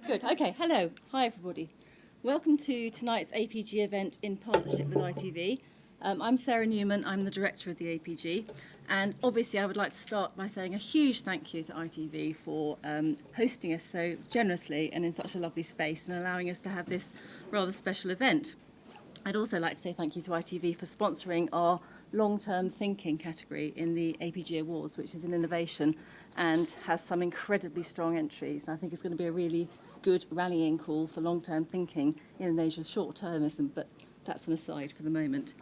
Good. Okay. Hello. Hi, everybody. Welcome to tonight's APG event in partnership with ITV. I'm Sarah Newman. I'm the director of the APG. And obviously, I would like to start by saying a huge thank you to ITV for hosting us so generously and in such a lovely space and allowing us to have this rather special event. I'd also like to say thank you to ITV for sponsoring our long-term thinking category in the APG Awards, which is an innovation and has some incredibly strong entries. And I think it's going to be a really good rallying call for long-term thinking in an age of short-termism, but that's an aside for the moment.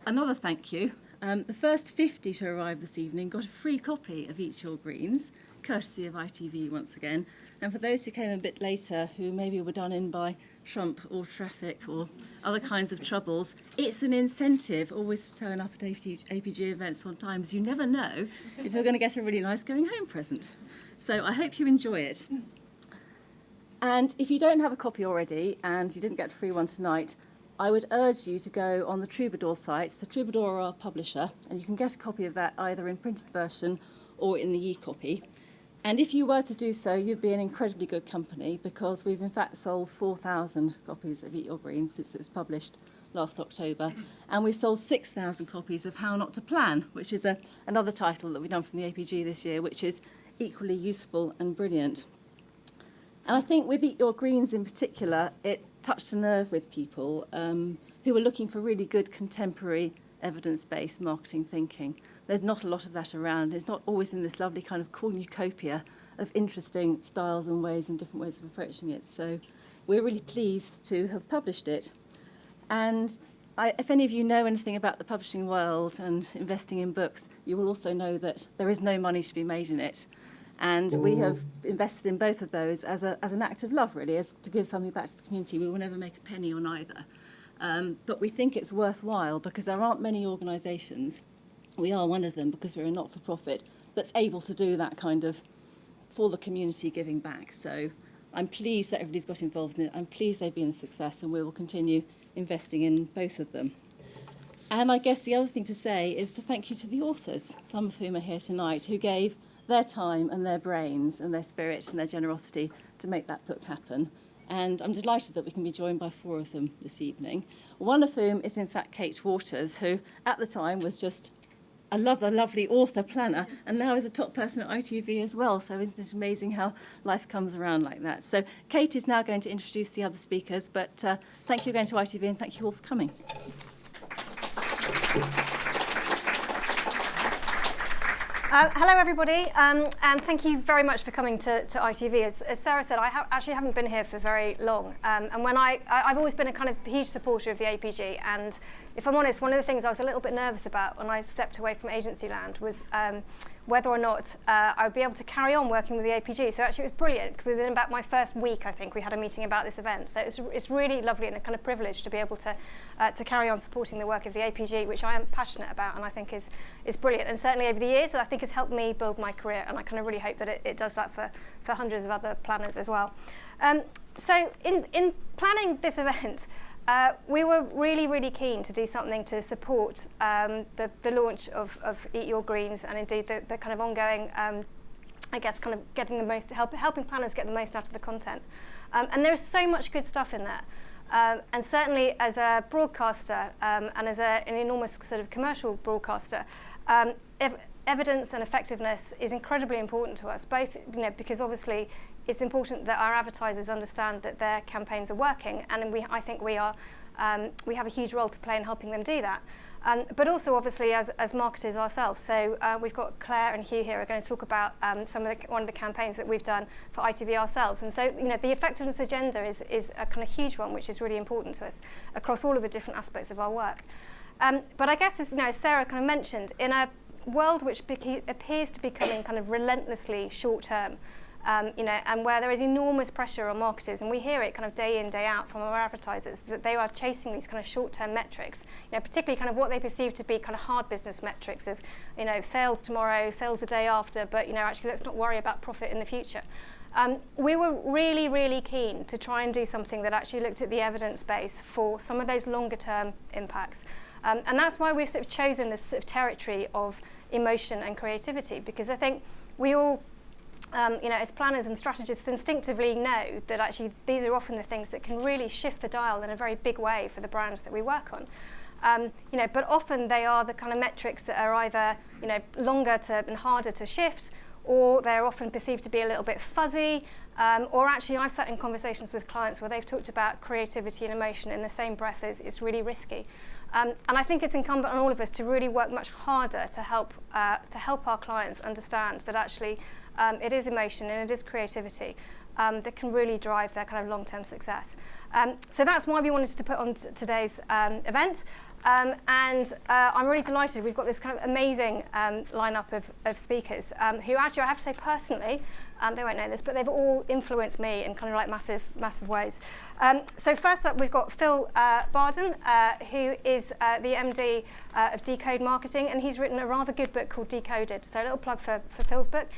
Another thank you. The first 50 to arrive this evening got a free copy of Eat Your Greens, courtesy of ITV once again. And for those who came a bit later, who maybe were done in by Trump or traffic or other kinds of troubles, it's an incentive always to turn up at APG events on time, as you never know if you're going to get a really nice going home present. So I hope you enjoy it. And if you don't have a copy already and you didn't get a free one tonight, I would urge you to go on the Troubadour site. So Troubadour are our publisher, and you can get a copy of that either in printed version or in the e-copy. And if you were to do so, you'd be in incredibly good company, because we've in fact sold 4,000 copies of Eat Your Greens since it was published last October. And we've sold 6,000 copies of How Not to Plan, which is another title that we've done from the APG this year, which is equally useful and brilliant. And I think with Eat Your Greens in particular, it touched a nerve with people who were looking for really good contemporary evidence-based marketing thinking. There's not a lot of that around. It's not always in this lovely kind of cornucopia of interesting styles and ways and different ways of approaching it. So we're really pleased to have published it. And if any of you know anything about the publishing world and investing in books, you will also know that there is no money to be made in it. And we have invested in both of those as an act of love, really, as to give something back to the community. We will never make a penny on either. But we think it's worthwhile because there aren't many organisations, we are one of them because we're a not-for-profit, that's able to do that kind of for the community giving back. So I'm pleased that everybody's got involved in it. I'm pleased they've been a success, and we will continue investing in both of them. And I guess the other thing to say is to thank you to the authors, some of whom are here tonight, who gave their time and their brains and their spirit and their generosity to make that book happen. And I'm delighted that we can be joined by 4 of them this evening, one of whom is in fact Kate Waters, who at the time was just a lovely author planner and now is a top person at ITV as well. So isn't it amazing how life comes around like that? So Kate is now going to introduce the other speakers, but thank you again to ITV and thank you all for coming. Hello, everybody, and thank you very much for coming to ITV. As Sarah said, I actually haven't been here for very long, and when I've always been a kind of huge supporter of the APG, and if I'm honest, one of the things I was a little bit nervous about when I stepped away from agency land was whether or not I would be able to carry on working with the APG. So actually it was brilliant, because within about my first week, I think, we had a meeting about this event. So it's really lovely and a kind of privilege to be able to carry on supporting the work of the APG, which I am passionate about and I think is brilliant. And certainly over the years, I think has helped me build my career, and I kind of really hope that it does that for hundreds of other planners as well. So in planning this event, we were really keen to do something to support the launch of Eat Your Greens, and indeed the kind of ongoing, I guess, kind of getting the most, helping planners get the most out of the content. And there's so much good stuff in there. And certainly as a broadcaster and as an enormous sort of commercial broadcaster, evidence and effectiveness is incredibly important to us, both because obviously it's important that our advertisers understand that their campaigns are working, and I think we have a huge role to play in helping them do that. But also obviously as marketers ourselves. So we've got Claire and Hugh here who are going to talk about one of the campaigns that we've done for ITV ourselves. And so the effectiveness agenda is a kind of huge one, which is really important to us across all of the different aspects of our work. But I guess as Sarah kind of mentioned, in a world which appears to be becoming kind of relentlessly short-term, and where there is enormous pressure on marketers, and we hear it kind of day in, day out from our advertisers, that they are chasing these kind of short-term metrics, particularly kind of what they perceive to be kind of hard business metrics of, sales tomorrow, sales the day after, but, actually let's not worry about profit in the future. We were really keen to try and do something that actually looked at the evidence base for some of those longer-term impacts. And that's why we've sort of chosen this sort of territory of emotion and creativity, because I think we all as planners and strategists instinctively know that actually these are often the things that can really shift the dial in a very big way for the brands that we work on. But often they are the kind of metrics that are either, longer and harder to shift, or they're often perceived to be a little bit fuzzy, or actually I've sat in conversations with clients where they've talked about creativity and emotion in the same breath as it's really risky. And I think it's incumbent on all of us to really work much harder to help our clients understand that actually it is emotion and it is creativity that can really drive their kind of long-term success. So that's why we wanted to put on today's event. And I'm really delighted. We've got this kind of amazing lineup of speakers who actually, I have to say personally, they won't know this, but they've all influenced me in kind of like massive ways. So first up, we've got Phil Barden, who is the MD of Decode Marketing, and he's written a rather good book called Decoded. So a little plug for Phil's book,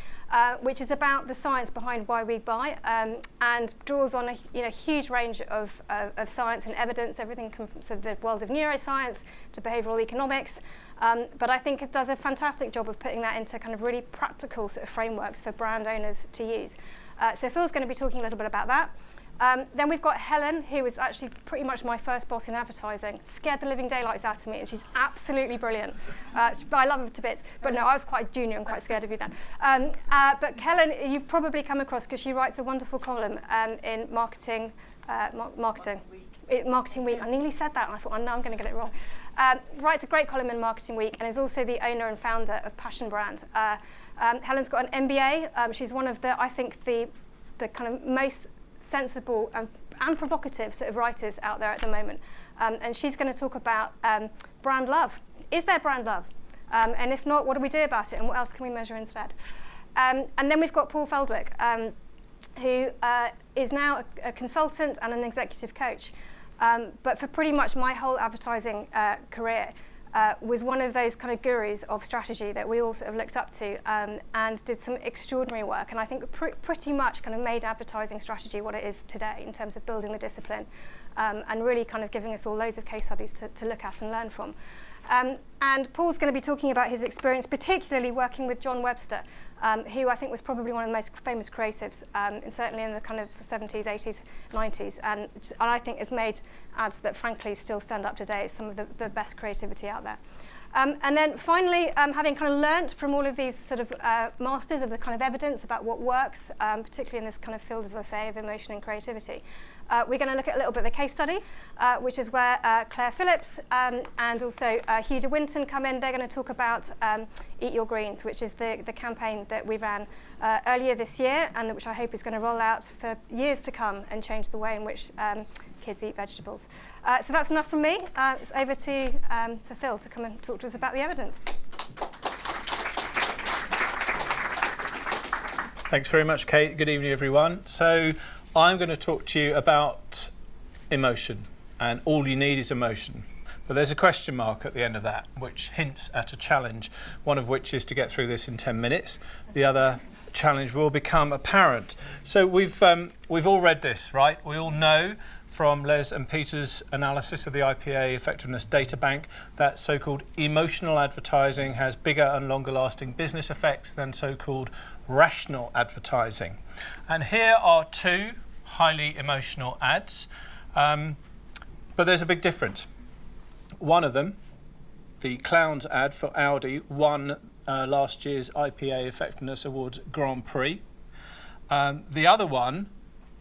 which is about the science behind why we buy, and draws on a huge range of science and evidence, everything from the world of neuroscience to behavioural economics. But I think it does a fantastic job of putting that into kind of really practical sort of frameworks for brand owners to use. So Phil's going to be talking a little bit about that. Then we've got Helen, who was actually pretty much my first boss in advertising. Scared the living daylights out of me, and she's absolutely brilliant. I love her to bits, but no, I was quite junior and quite scared of you then. But Helen, you've probably come across because she writes a wonderful column in Marketing Week. I nearly said that and I thought, oh, no, I'm going to get it wrong. Writes a great column in Marketing Week and is also the owner and founder of Passionbrand. Helen's got an MBA. She's one of I think the kind of most sensible and provocative sort of writers out there at the moment. And she's going to talk about brand love. Is there brand love? And if not, what do we do about it? And what else can we measure instead? And then we've got Paul Feldwick, who is now a consultant and an executive coach. But for pretty much my whole advertising career, was one of those kind of gurus of strategy that we all sort of looked up to, and did some extraordinary work. And I think pretty much kind of made advertising strategy what it is today in terms of building the discipline, and really kind of giving us all loads of case studies to look at and learn from. And Paul's going to be talking about his experience, particularly working with John Webster, who I think was probably one of the most famous creatives, and certainly in the kind of 70s, 80s, 90s, and I think has made ads that frankly still stand up today as some of the best creativity out there. And then finally, having kind of learnt from all of these sort of masters of the kind of evidence about what works, particularly in this kind of field, as I say, of emotion and creativity, we're going to look at a little bit of the case study, which is where Claire Phillips and also Hugh de Winton come in. They're going to talk about Eat Your Greens, which is the campaign that we ran earlier this year, and which I hope is going to roll out for years to come and change the way in which kids eat vegetables. So that's enough from me. It's over to Phil to come and talk to us about the evidence. Thanks very much, Kate. Good evening, everyone. So I'm going to talk to you about emotion, and all you need is emotion. But there's a question mark at the end of that, which hints at a challenge, one of which is to get through this in 10 minutes. The other challenge will become apparent. So we've all read this, right? We all know from Les and Peter's analysis of the IPA Effectiveness Data Bank that so-called emotional advertising has bigger and longer lasting business effects than so-called rational advertising. And here are two highly emotional ads, but there's a big difference. One of them, the Clowns ad for Audi, won last year's IPA Effectiveness Awards Grand Prix. The other one,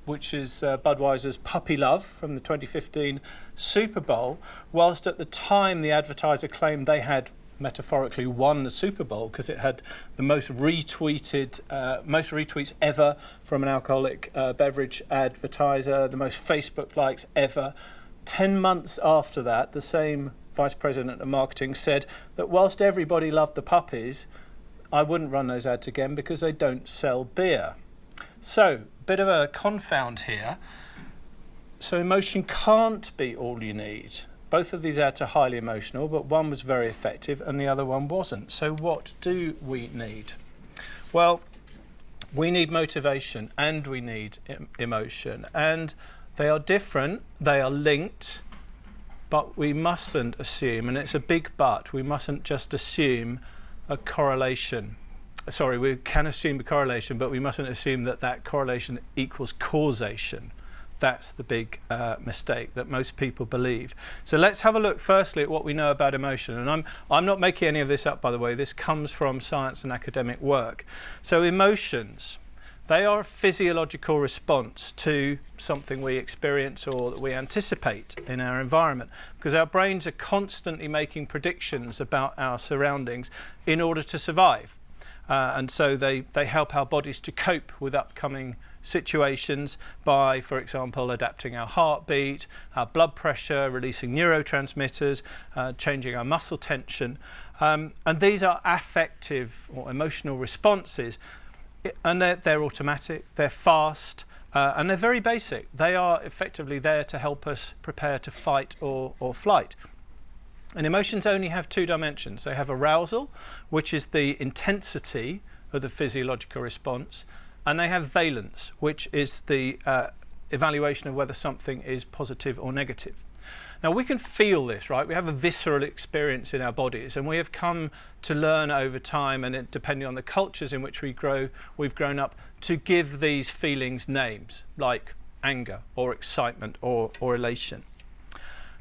which is Budweiser's Puppy Love from the 2015 Super Bowl, whilst at the time the advertiser claimed they had metaphorically won the Super Bowl because it had the most retweets ever from an alcoholic beverage advertiser, the most Facebook likes ever. 10 months after that, the same vice president of marketing said that whilst everybody loved the puppies, I wouldn't run those ads again because they don't sell beer. So, bit of a confound here. So emotion can't be all you need. Both of these ads are highly emotional, but one was very effective and the other one wasn't. So what do we need? Well, we need motivation and we need emotion. And they are different, they are linked, but we mustn't assume, and it's a big but, we mustn't just assume a correlation. we can assume a correlation, but we mustn't assume that that correlation equals causation. That's the big mistake that most people believe. So let's have a look firstly at what we know about emotion. And I'm not making any of this up, by the way. This comes from science and academic work. So emotions, they are a physiological response to something we experience or that we anticipate in our environment, because our brains are constantly making predictions about our surroundings in order to survive. And so they help our bodies to cope with upcoming situations by, for example, adapting our heartbeat, our blood pressure, releasing neurotransmitters, changing our muscle tension. And these are affective or emotional responses. And they're automatic, they're fast, and they're very basic. They are effectively there to help us prepare to fight or flight. And emotions only have two dimensions. They have arousal, which is the intensity of the physiological response, and they have valence, which is the evaluation of whether something is positive or negative. Now, we can feel this, right? We have a visceral experience in our bodies, and we have come to learn over time, and depending on the cultures in which we've grown up, to give these feelings names, like anger or excitement or elation.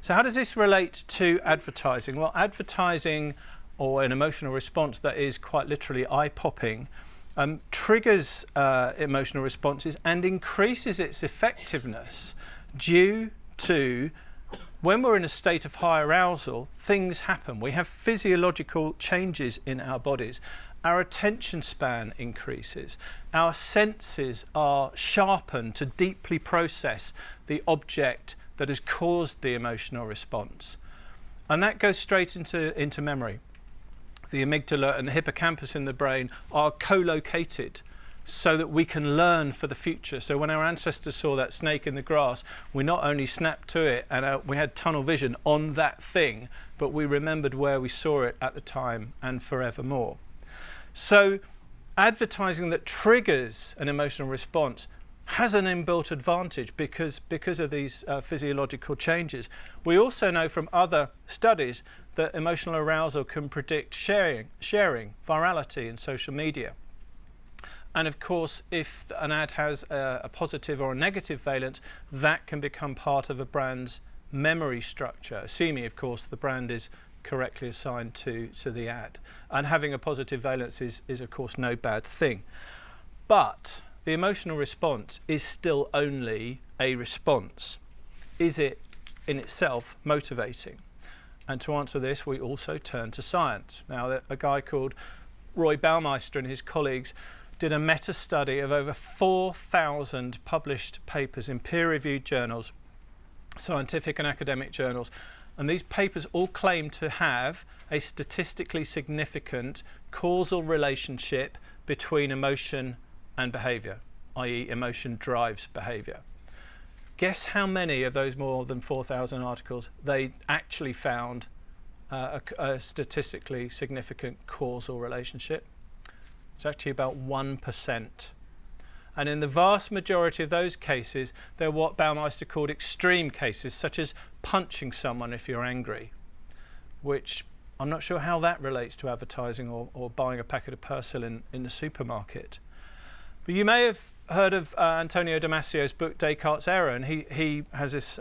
So how does this relate to advertising? Well, advertising, or an emotional response that is quite literally eye-popping, triggers emotional responses and increases its effectiveness due to, when we're in a state of high arousal, things happen. We have physiological changes in our bodies. Our attention span increases. Our senses are sharpened to deeply process the object that has caused the emotional response. And that goes straight into memory. The amygdala and the hippocampus in the brain are co-located so that we can learn for the future. So when our ancestors saw that snake in the grass, we not only snapped to it and we had tunnel vision on that thing, but we remembered where we saw it at the time and forevermore. So advertising that triggers an emotional response has an inbuilt advantage because of these physiological changes. We also know from other studies that emotional arousal can predict sharing, virality in social media. And of course, if an ad has a positive or a negative valence, that can become part of a brand's memory structure, assuming, of course, the brand is correctly assigned to the ad. And having a positive valence is of course, no bad thing. But the emotional response is still only a response. Is it in itself motivating? And to answer this, we also turn to science. Now, a guy called Roy Baumeister and his colleagues did a meta-study of over 4,000 published papers in peer-reviewed journals, scientific and academic journals. And these papers all claim to have a statistically significant causal relationship between emotion and behaviour, i.e. emotion drives behaviour. Guess how many of those more than 4,000 articles they actually found a statistically significant causal relationship? It's actually about 1%. And in the vast majority of those cases, they're what Baumeister called extreme cases, such as punching someone if you're angry, which I'm not sure how that relates to advertising or buying a packet of Persil in the supermarket. But you may have heard of Antonio Damasio's book Descartes' Error, and he has this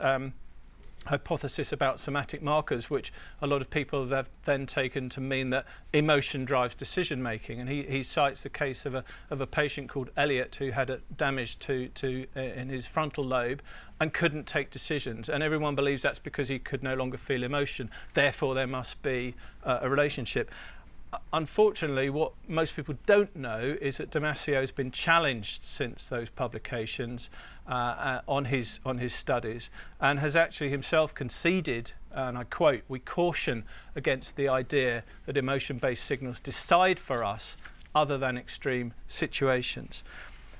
hypothesis about somatic markers, which a lot of people have then taken to mean that emotion drives decision making. And he cites the case of a patient called Elliot who had a damage in his frontal lobe and couldn't take decisions. And everyone believes that's because he could no longer feel emotion. Therefore, there must be a relationship. Unfortunately, what most people don't know is that Damasio has been challenged since those publications on his studies, and has actually himself conceded, and I quote, "We caution against the idea that emotion-based signals decide for us other than extreme situations."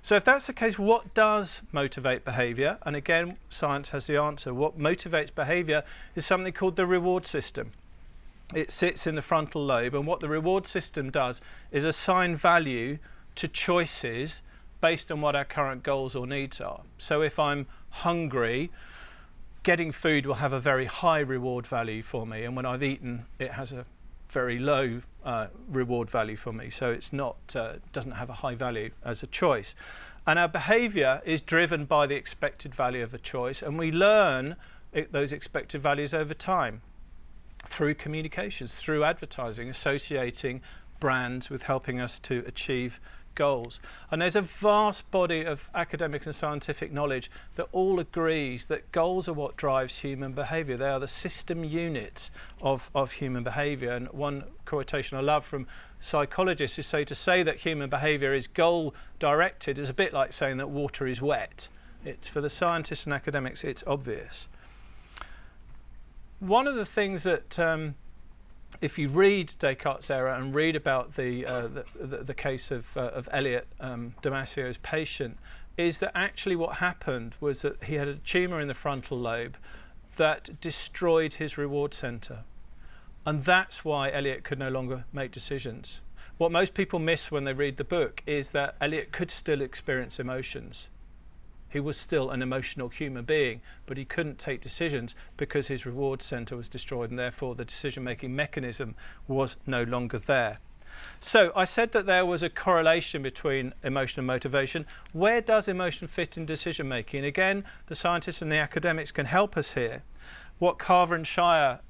So if that's the case, what does motivate behaviour? And again, science has the answer. What motivates behaviour is something called the reward system. It sits in the frontal lobe, and what the reward system does is assign value to choices based on what our current goals or needs are. So if I'm hungry, getting food will have a very high reward value for me, and when I've eaten, it has a very low reward value for me, so it's not doesn't have a high value as a choice. And our behaviour is driven by the expected value of a choice, and we learn those expected values over time through communications, through advertising, associating brands with helping us to achieve goals. And there's a vast body of academic and scientific knowledge that all agrees that goals are what drives human behaviour. They are the system units of human behaviour. And one quotation I love from psychologists is to say that human behaviour is goal directed is a bit like saying that water is wet. It's, for the scientists and academics, it's obvious. One of the things that if you read Descartes' error and read about the case of Elliot Damasio's patient, is that actually what happened was that he had a tumour in the frontal lobe that destroyed his reward centre. And that's why Elliot could no longer make decisions. What most people miss when they read the book is that Elliot could still experience emotions. He was still an emotional human being, but he couldn't take decisions because his reward centre was destroyed, and therefore the decision-making mechanism was no longer there. So I said that there was a correlation between emotion and motivation. Where does emotion fit in decision-making? Again, the scientists and the academics can help us here. What Carver and Shire,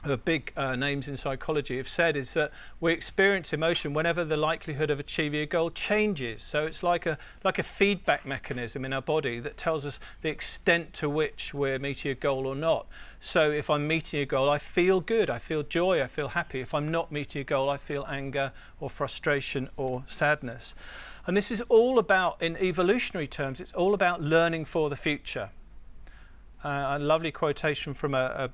the big names in psychology, have said is that we experience emotion whenever the likelihood of achieving a goal changes. So it's like a feedback mechanism in our body that tells us the extent to which we're meeting a goal or not. So if I'm meeting a goal, I feel good, I feel joy, I feel happy. If I'm not meeting a goal, I feel anger or frustration or sadness. And this is all about, in evolutionary terms, it's all about learning for the future. A lovely quotation from a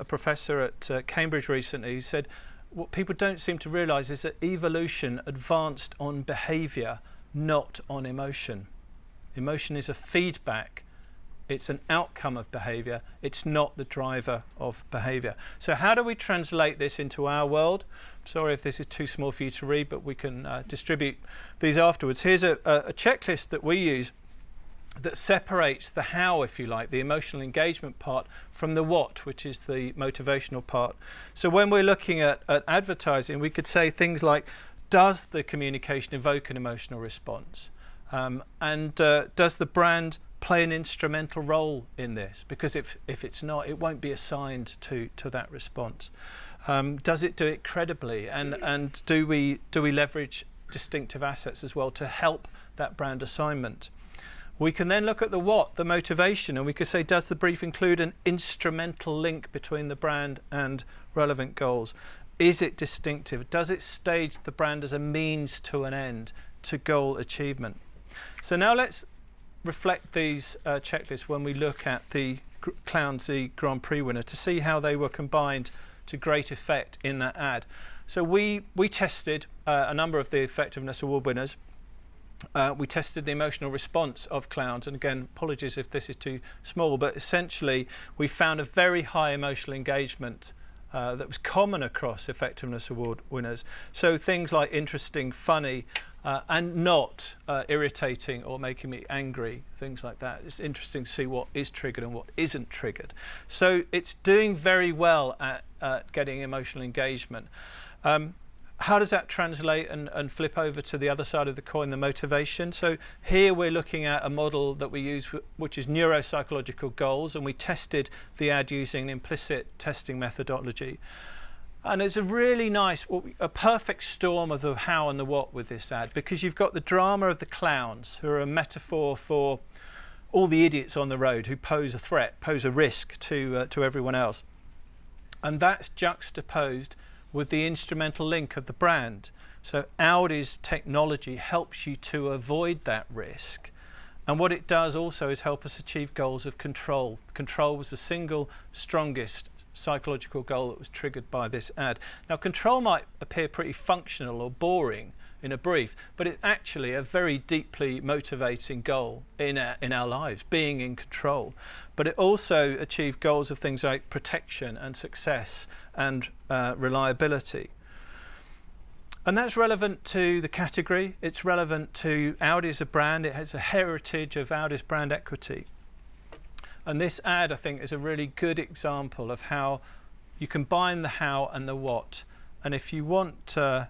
professor at Cambridge recently who said, what people don't seem to realise is that evolution advanced on behaviour, not on emotion. Emotion is a feedback. It's an outcome of behaviour. It's not the driver of behaviour. So how do we translate this into our world? Sorry if this is too small for you to read, but we can distribute these afterwards. Here's a checklist that we use that separates the how, if you like, the emotional engagement part, from the what, which is the motivational part. So when we're looking at advertising, we could say things like, does the communication evoke an emotional response? And does the brand play an instrumental role in this? Because if it's not, it won't be assigned to that response. Does it do it credibly? And do we leverage distinctive assets as well to help that brand assignment? We can then look at the what, the motivation, and we could say, does the brief include an instrumental link between the brand and relevant goals? Is it distinctive? Does it stage the brand as a means to an end, to goal achievement? So now let's reflect these checklists when we look at the Clownsy Grand Prix winner to see how they were combined to great effect in that ad. So we tested a number of the Effectiveness Award winners. We tested the emotional response of clowns, and again, apologies if this is too small, but essentially we found a very high emotional engagement that was common across Effectiveness Award winners. So things like interesting, funny, and not irritating or making me angry, things like that. It's interesting to see what is triggered and what isn't triggered. So it's doing very well at getting emotional engagement. How does that translate and flip over to the other side of the coin, the motivation? So here we're looking at a model that we use, which is neuropsychological goals, and we tested the ad using an implicit testing methodology. And it's a really nice, a perfect storm of the how and the what with this ad, because you've got the drama of the clowns, who are a metaphor for all the idiots on the road who pose a threat, pose a risk to everyone else. And that's juxtaposed with the instrumental link of the brand. So Audi's technology helps you to avoid that risk. And what it does also is help us achieve goals of control. Control was the single strongest psychological goal that was triggered by this ad. Now, control might appear pretty functional or boring in a brief, but it's actually a very deeply motivating goal in our lives, being in control. But it also achieved goals of things like protection and success and reliability. And that's relevant to the category. It's relevant to Audi as a brand. It has a heritage of Audi's brand equity. And this ad, I think, is a really good example of how you combine the how and the what And if you want to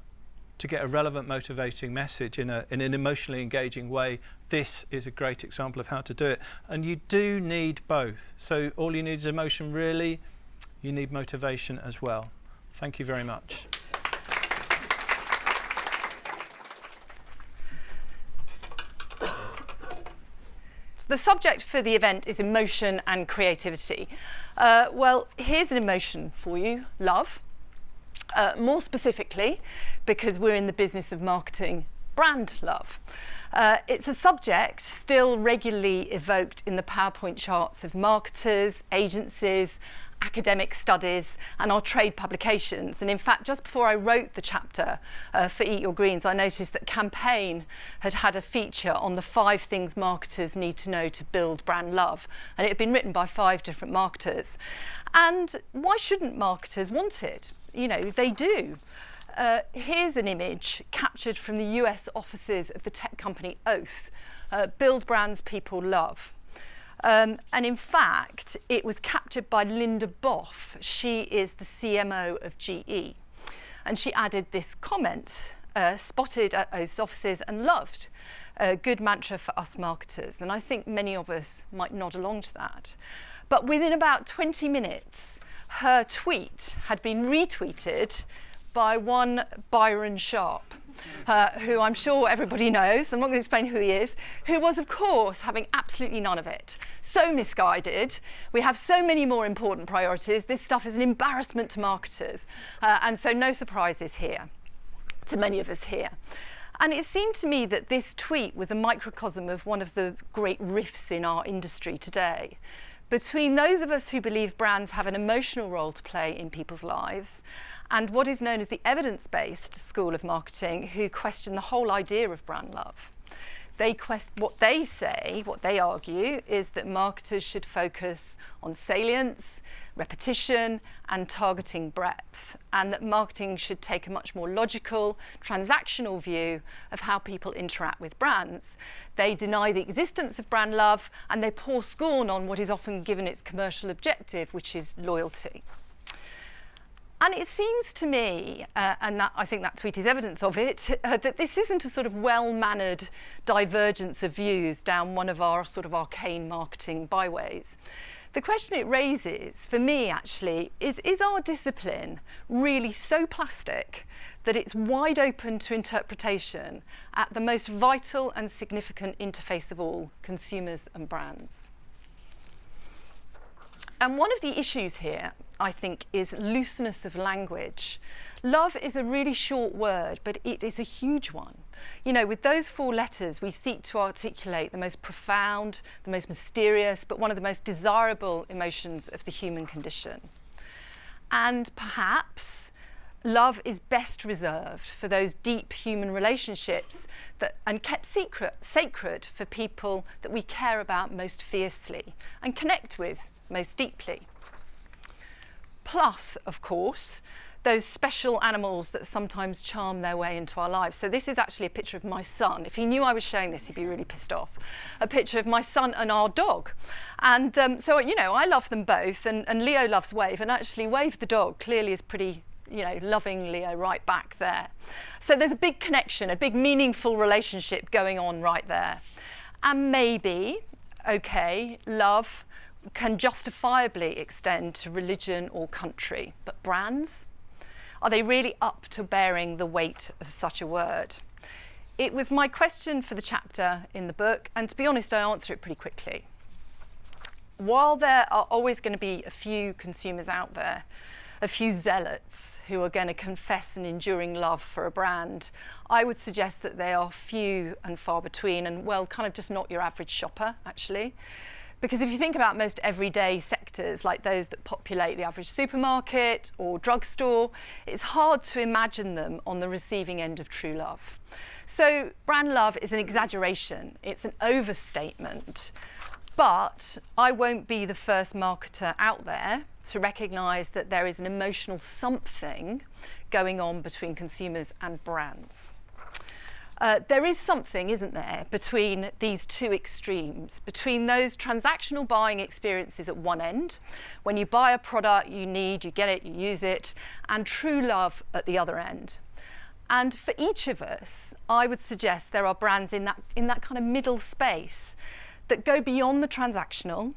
get a relevant, motivating message in an emotionally engaging way, this is a great example of how to do it. And you do need both. So all you need is emotion, really. You need motivation as well. Thank you very much. The subject for the event is emotion and creativity. Well, here's an emotion for you, love. More specifically, because we're in the business of marketing, brand love. It's a subject still regularly evoked in the PowerPoint charts of marketers, agencies, academic studies, and our trade publications. And in fact, just before I wrote the chapter for Eat Your Greens, I noticed that Campaign had a feature on the 5 things marketers need to know to build brand love. And it had been written by 5 different marketers. And why shouldn't marketers want it? You know, they do. Here's an image captured from the US offices of the tech company Oath, build brands people love. And in fact, it was captured by Linda Boff. She is the CMO of GE. And she added this comment, spotted at Oath's offices and loved. A good mantra for us marketers. And I think many of us might nod along to that. But within about 20 minutes, her tweet had been retweeted by one Byron Sharp, who I'm sure everybody knows. I'm not going to explain who he is, who was, of course, having absolutely none of it. So misguided. We have so many more important priorities. This stuff is an embarrassment to marketers. And so no surprises here, to many of us here. And it seemed to me that this tweet was a microcosm of one of the great rifts in our industry today, between those of us who believe brands have an emotional role to play in people's lives and what is known as the evidence-based school of marketing, who question the whole idea of brand love. What they argue is that marketers should focus on salience, repetition, and targeting breadth, and that marketing should take a much more logical, transactional view of how people interact with brands. They deny the existence of brand love, and they pour scorn on what is often given its commercial objective, which is loyalty. And it seems to me, and I think that tweet is evidence of it, that this isn't a sort of well-mannered divergence of views down one of our sort of arcane marketing byways. The question it raises, for me actually, is our discipline really so plastic that it's wide open to interpretation at the most vital and significant interface of all, consumers and brands? And one of the issues here, I think, is looseness of language. Love is a really short word, but it is a huge one. You know, with those 4 letters, we seek to articulate the most profound, the most mysterious, but one of the most desirable emotions of the human condition. And perhaps love is best reserved for those deep human relationships and kept sacred for people that we care about most fiercely and connect with most deeply. Plus, of course, those special animals that sometimes charm their way into our lives. So this is actually a picture of my son. If he knew I was showing this, he'd be really pissed off. A picture of my son and our dog. And so, you know, I love them both, and Leo loves Wave, and actually Wave the dog clearly is pretty, you know, loving Leo right back there. So there's a big connection, a big meaningful relationship going on right there. And maybe, okay, love can justifiably extend to religion or country, but brands? Are they really up to bearing the weight of such a word? It was my question for the chapter in the book, and to be honest, I answer it pretty quickly. While there are always going to be a few consumers out there, a few zealots who are going to confess an enduring love for a brand, I would suggest that they are few and far between, and well, kind of just not your average shopper, actually. Because if you think about most everyday sectors, like those that populate the average supermarket or drugstore, it's hard to imagine them on the receiving end of true love. So brand love is an exaggeration, it's an overstatement. But I won't be the first marketer out there to recognise that there is an emotional something going on between consumers and brands. There is something, isn't there, between these two extremes, between those transactional buying experiences at one end, when you buy a product you need, you get it, you use it, and true love at the other end. And for each of us, I would suggest there are brands in that kind of middle space that go beyond the transactional.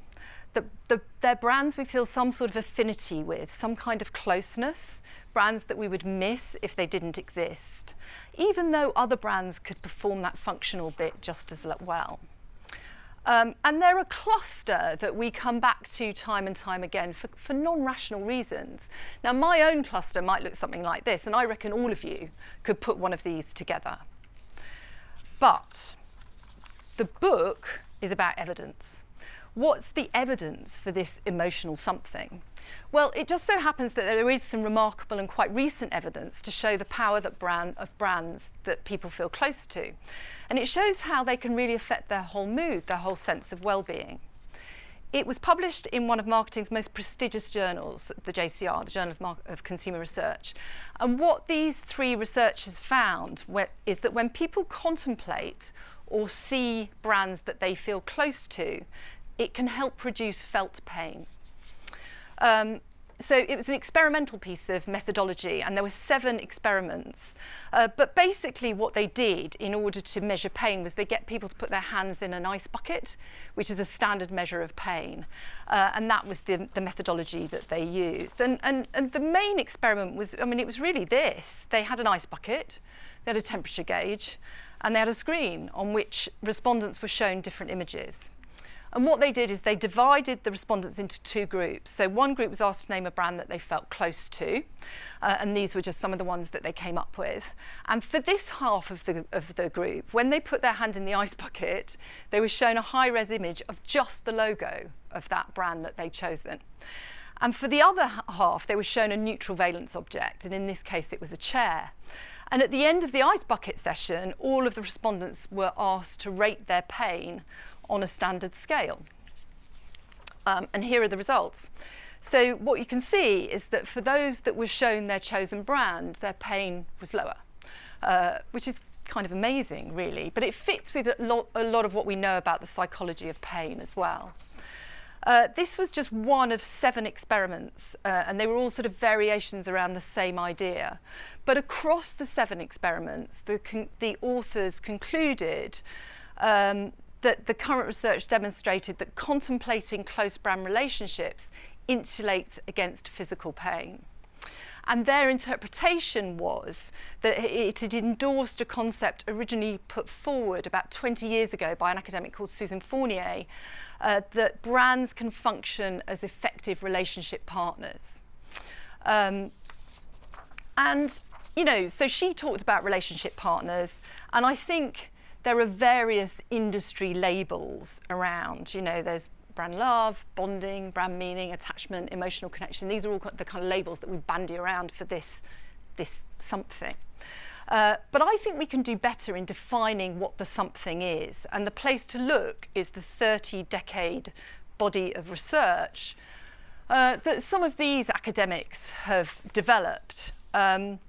They're brands we feel some sort of affinity with, some kind of closeness, brands that we would miss if they didn't exist, even though other brands could perform that functional bit just as well. And they're a cluster that we come back to time and time again for non-rational reasons. Now, my own cluster might look something like this, and I reckon all of you could put one of these together. But the book is about evidence. What's the evidence for this emotional something? Well, it just so happens that there is some remarkable and quite recent evidence to show the power of brands that people feel close to. And it shows how they can really affect their whole mood, their whole sense of well-being. It was published in one of marketing's most prestigious journals, the JCR, the Journal of Consumer Research. And what these three researchers found is that when people contemplate or see brands that they feel close to, it can help reduce felt pain. So it was an experimental piece of methodology, and there were 7 experiments. But basically what they did in order to measure pain was they get people to put their hands in an ice bucket, which is a standard measure of pain. And that was the methodology that they used. And the main experiment was, it was really this. They had an ice bucket, they had a temperature gauge, and they had a screen on which respondents were shown different images. And what they did is they divided the respondents into 2 groups. So one group was asked to name a brand that they felt close to, and these were just some of the ones that they came up with. And for this half of the group, when they put their hand in the ice bucket, they were shown a high-res image of just the logo of that brand that they'd chosen. And for the other half, they were shown a neutral valence object, and in this case, it was a chair. And at the end of the ice bucket session, all of the respondents were asked to rate their pain on a standard scale. And here are the results. So what you can see is that for those that were shown their chosen brand, their pain was lower, which is kind of amazing, really. But it fits with a lot of what we know about the psychology of pain as well. This was just one of 7 experiments, and they were all sort of variations around the same idea. But across the 7 experiments, the authors concluded that the current research demonstrated that contemplating close brand relationships insulates against physical pain. And their interpretation was that it had endorsed a concept originally put forward about 20 years ago by an academic called Susan Fournier, that brands can function as effective relationship partners. And, so she talked about relationship partners, and I think there are various industry labels around. There's brand love, bonding, brand meaning, attachment, emotional connection. These are all the kind of labels that we bandy around for this something. But I think we can do better in defining what the something is. And the place to look is the 30-decade body of research that some of these academics have developed. And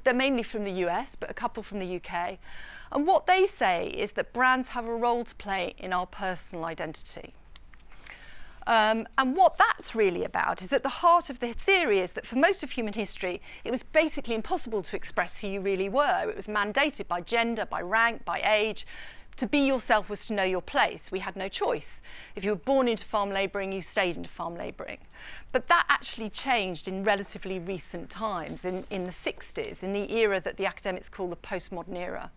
they're mainly from the US, but a couple from the UK. And what they say is that brands have a role to play in our personal identity. And what that's really about is at the heart of the theory is that for most of human history, it was basically impossible to express who you really were. It was mandated by gender, by rank, by age. To be yourself was to know your place. We had no choice. If you were born into farm labouring, you stayed into farm labouring. But that actually changed in relatively recent times, in the 60s, in the era that the academics call the postmodern era,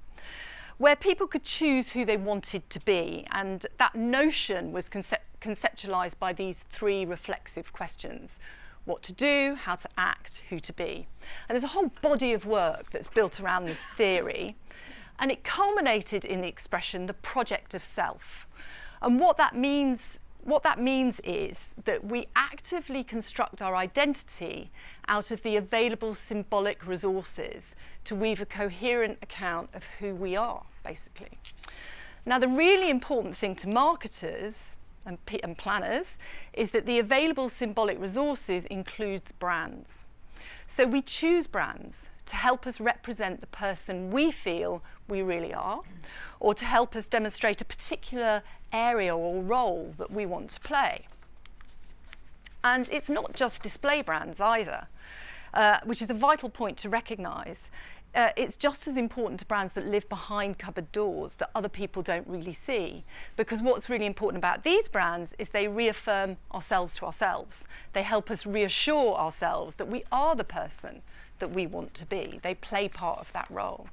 where people could choose who they wanted to be. And that notion was conceptualised by these 3 reflexive questions: what to do, how to act, who to be. And there's a whole body of work that's built around this theory. And it culminated in the expression, the project of self. And what that means is that we actively construct our identity out of the available symbolic resources to weave a coherent account of who we are, basically. Now, the really important thing to marketers and planners is that the available symbolic resources includes brands. So we choose brands to help us represent the person we feel we really are, or to help us demonstrate a particular area or role that we want to play. And it's not just display brands either, which is a vital point to recognise. It's just as important to brands that live behind cupboard doors that other people don't really see, because what's really important about these brands is they reaffirm ourselves to ourselves. They help us reassure ourselves that we are the person that we want to be. They play part of that role.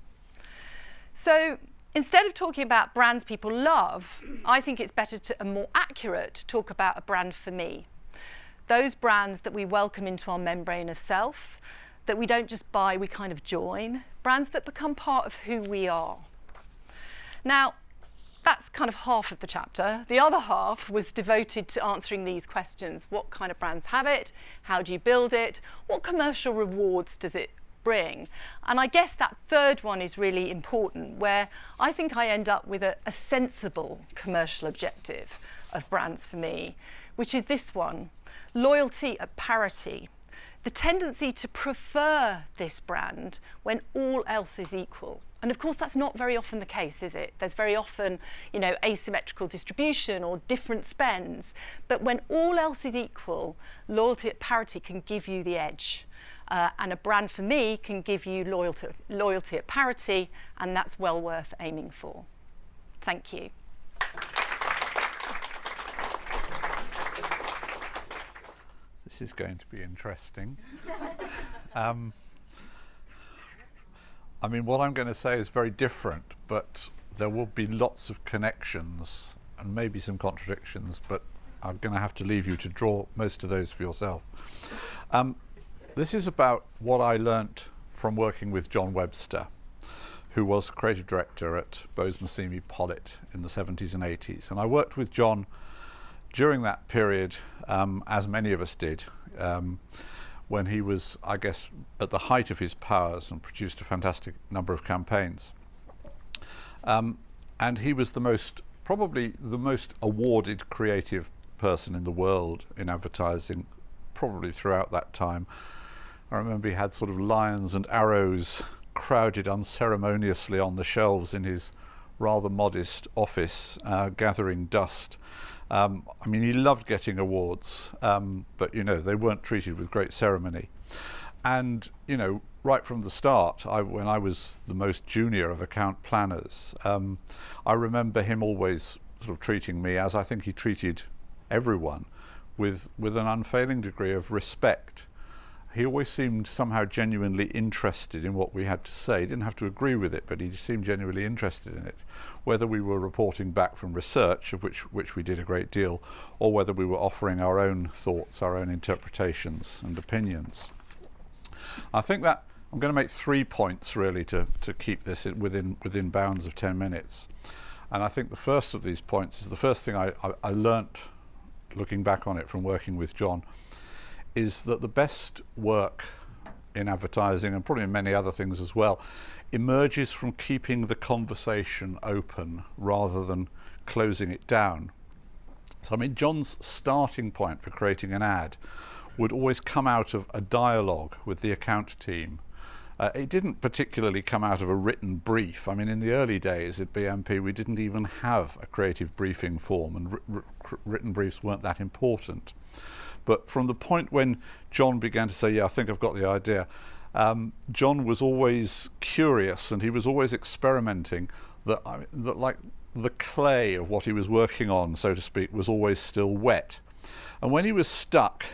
So instead of talking about brands people love, I think it's better and more accurate to talk about a brand for me. Those brands that we welcome into our membrane of self, that we don't just buy, we kind of join, brands that become part of who we are. Now, that's kind of half of the chapter. The other half was devoted to answering these questions. What kind of brands have it? How do you build it? What commercial rewards does it bring? And I guess that third one is really important, where I think I end up with a sensible commercial objective of brands for me, which is this one: loyalty at parity. The tendency to prefer this brand when all else is equal. And of course, that's not very often the case, is it? There's very often, asymmetrical distribution or different spends. But when all else is equal, loyalty at parity can give you the edge. And a brand for me can give you loyalty at parity, and that's well worth aiming for. Thank you. This is going to be interesting. What I'm going to say is very different, but there will be lots of connections and maybe some contradictions, but I'm going to have to leave you to draw most of those for yourself. This is about what I learnt from working with John Webster, who was creative director at Bose Massimi Pollitt in the 70s and 80s. And I worked with John during that period, as many of us did, when he was, I guess, at the height of his powers and produced a fantastic number of campaigns. And he was probably the most awarded creative person in the world in advertising, probably throughout that time. I remember he had sort of lions and arrows crowded unceremoniously on the shelves in his rather modest office, gathering dust. He loved getting awards, but they weren't treated with great ceremony. And right from the start, when I was the most junior of account planners, I remember him always sort of treating me, as I think he treated everyone, with an unfailing degree of respect. He always seemed somehow genuinely interested in what we had to say. He didn't have to agree with it, but he seemed genuinely interested in it, whether we were reporting back from research, of which we did a great deal, or whether we were offering our own thoughts, our own interpretations and opinions. I think that I'm going to make 3 points really to keep this within bounds of 10 minutes. And I think the first of these points is the first thing I learnt looking back on it from working with John, is that the best work in advertising, and probably in many other things as well, emerges from keeping the conversation open rather than closing it down. So John's starting point for creating an ad would always come out of a dialogue with the account team. It didn't particularly come out of a written brief. In the early days at BMP, we didn't even have a creative briefing form, and written briefs weren't that important. But from the point when John began to say, yeah, I think I've got the idea, John was always curious, and he was always experimenting, that like the clay of what he was working on, so to speak, was always still wet. And when he was stuck,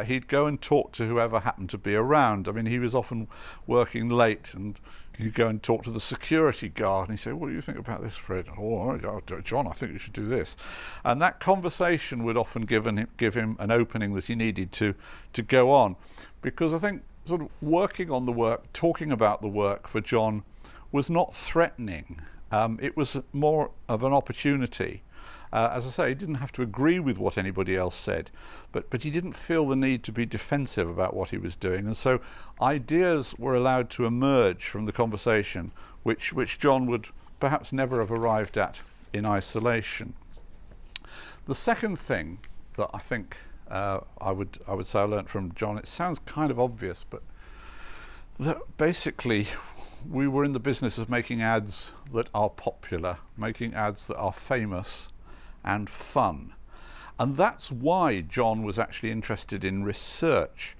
he'd go and talk to whoever happened to be around. He was often working late, and he'd go and talk to the security guard, and he'd say, what do you think about this, Fred? Oh, John, I think you should do this. And that conversation would often give him an opening that he needed to go on. Because I think sort of working on the work, talking about the work for John was not threatening. It was more of an opportunity. As I say, he didn't have to agree with what anybody else said, but he didn't feel the need to be defensive about what he was doing. And so ideas were allowed to emerge from the conversation, which John would perhaps never have arrived at in isolation. The second thing that I think I would say I learnt from John, it sounds kind of obvious, but that basically we were in the business of making ads that are popular, making ads that are famous and fun. And that's why John was actually interested in research,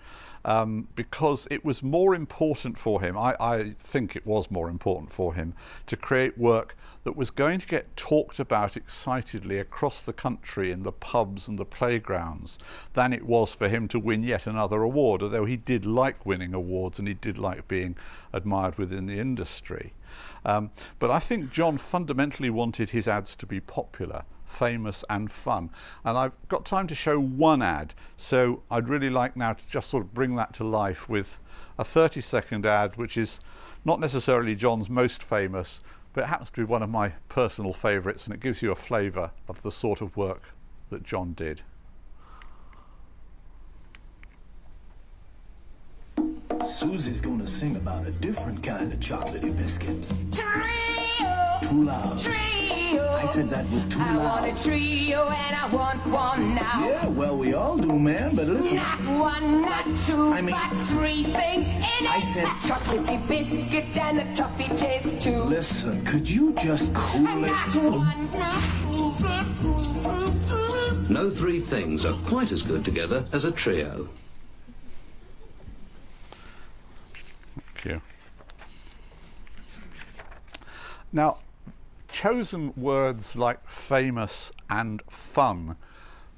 because it was more important for him, I think it was more important for him, to create work that was going to get talked about excitedly across the country in the pubs and the playgrounds than it was for him to win yet another award, although he did like winning awards and he did like being admired within the industry. But I think John fundamentally wanted his ads to be popular, famous and fun. And I've got time to show one ad, so I'd really like now to just sort of bring that to life with a 30-second ad, which is not necessarily John's most famous, but it happens to be one of my personal favourites, and it gives you a flavour of the sort of work that John did. Susie's gonna sing about a different kind of chocolatey biscuit. Trio, Too loud. trio. I said that was too I loud. want a trio and I want one now. Yeah, well, we all do, man, but listen. Not one, not two, I mean- but three things in it. I said- A chocolatey biscuit and a toffee taste too. Listen, could you just cool And it? not one, not two, but three. No three things are quite as good together as a trio. Thank you. Now, chosen words like famous and fun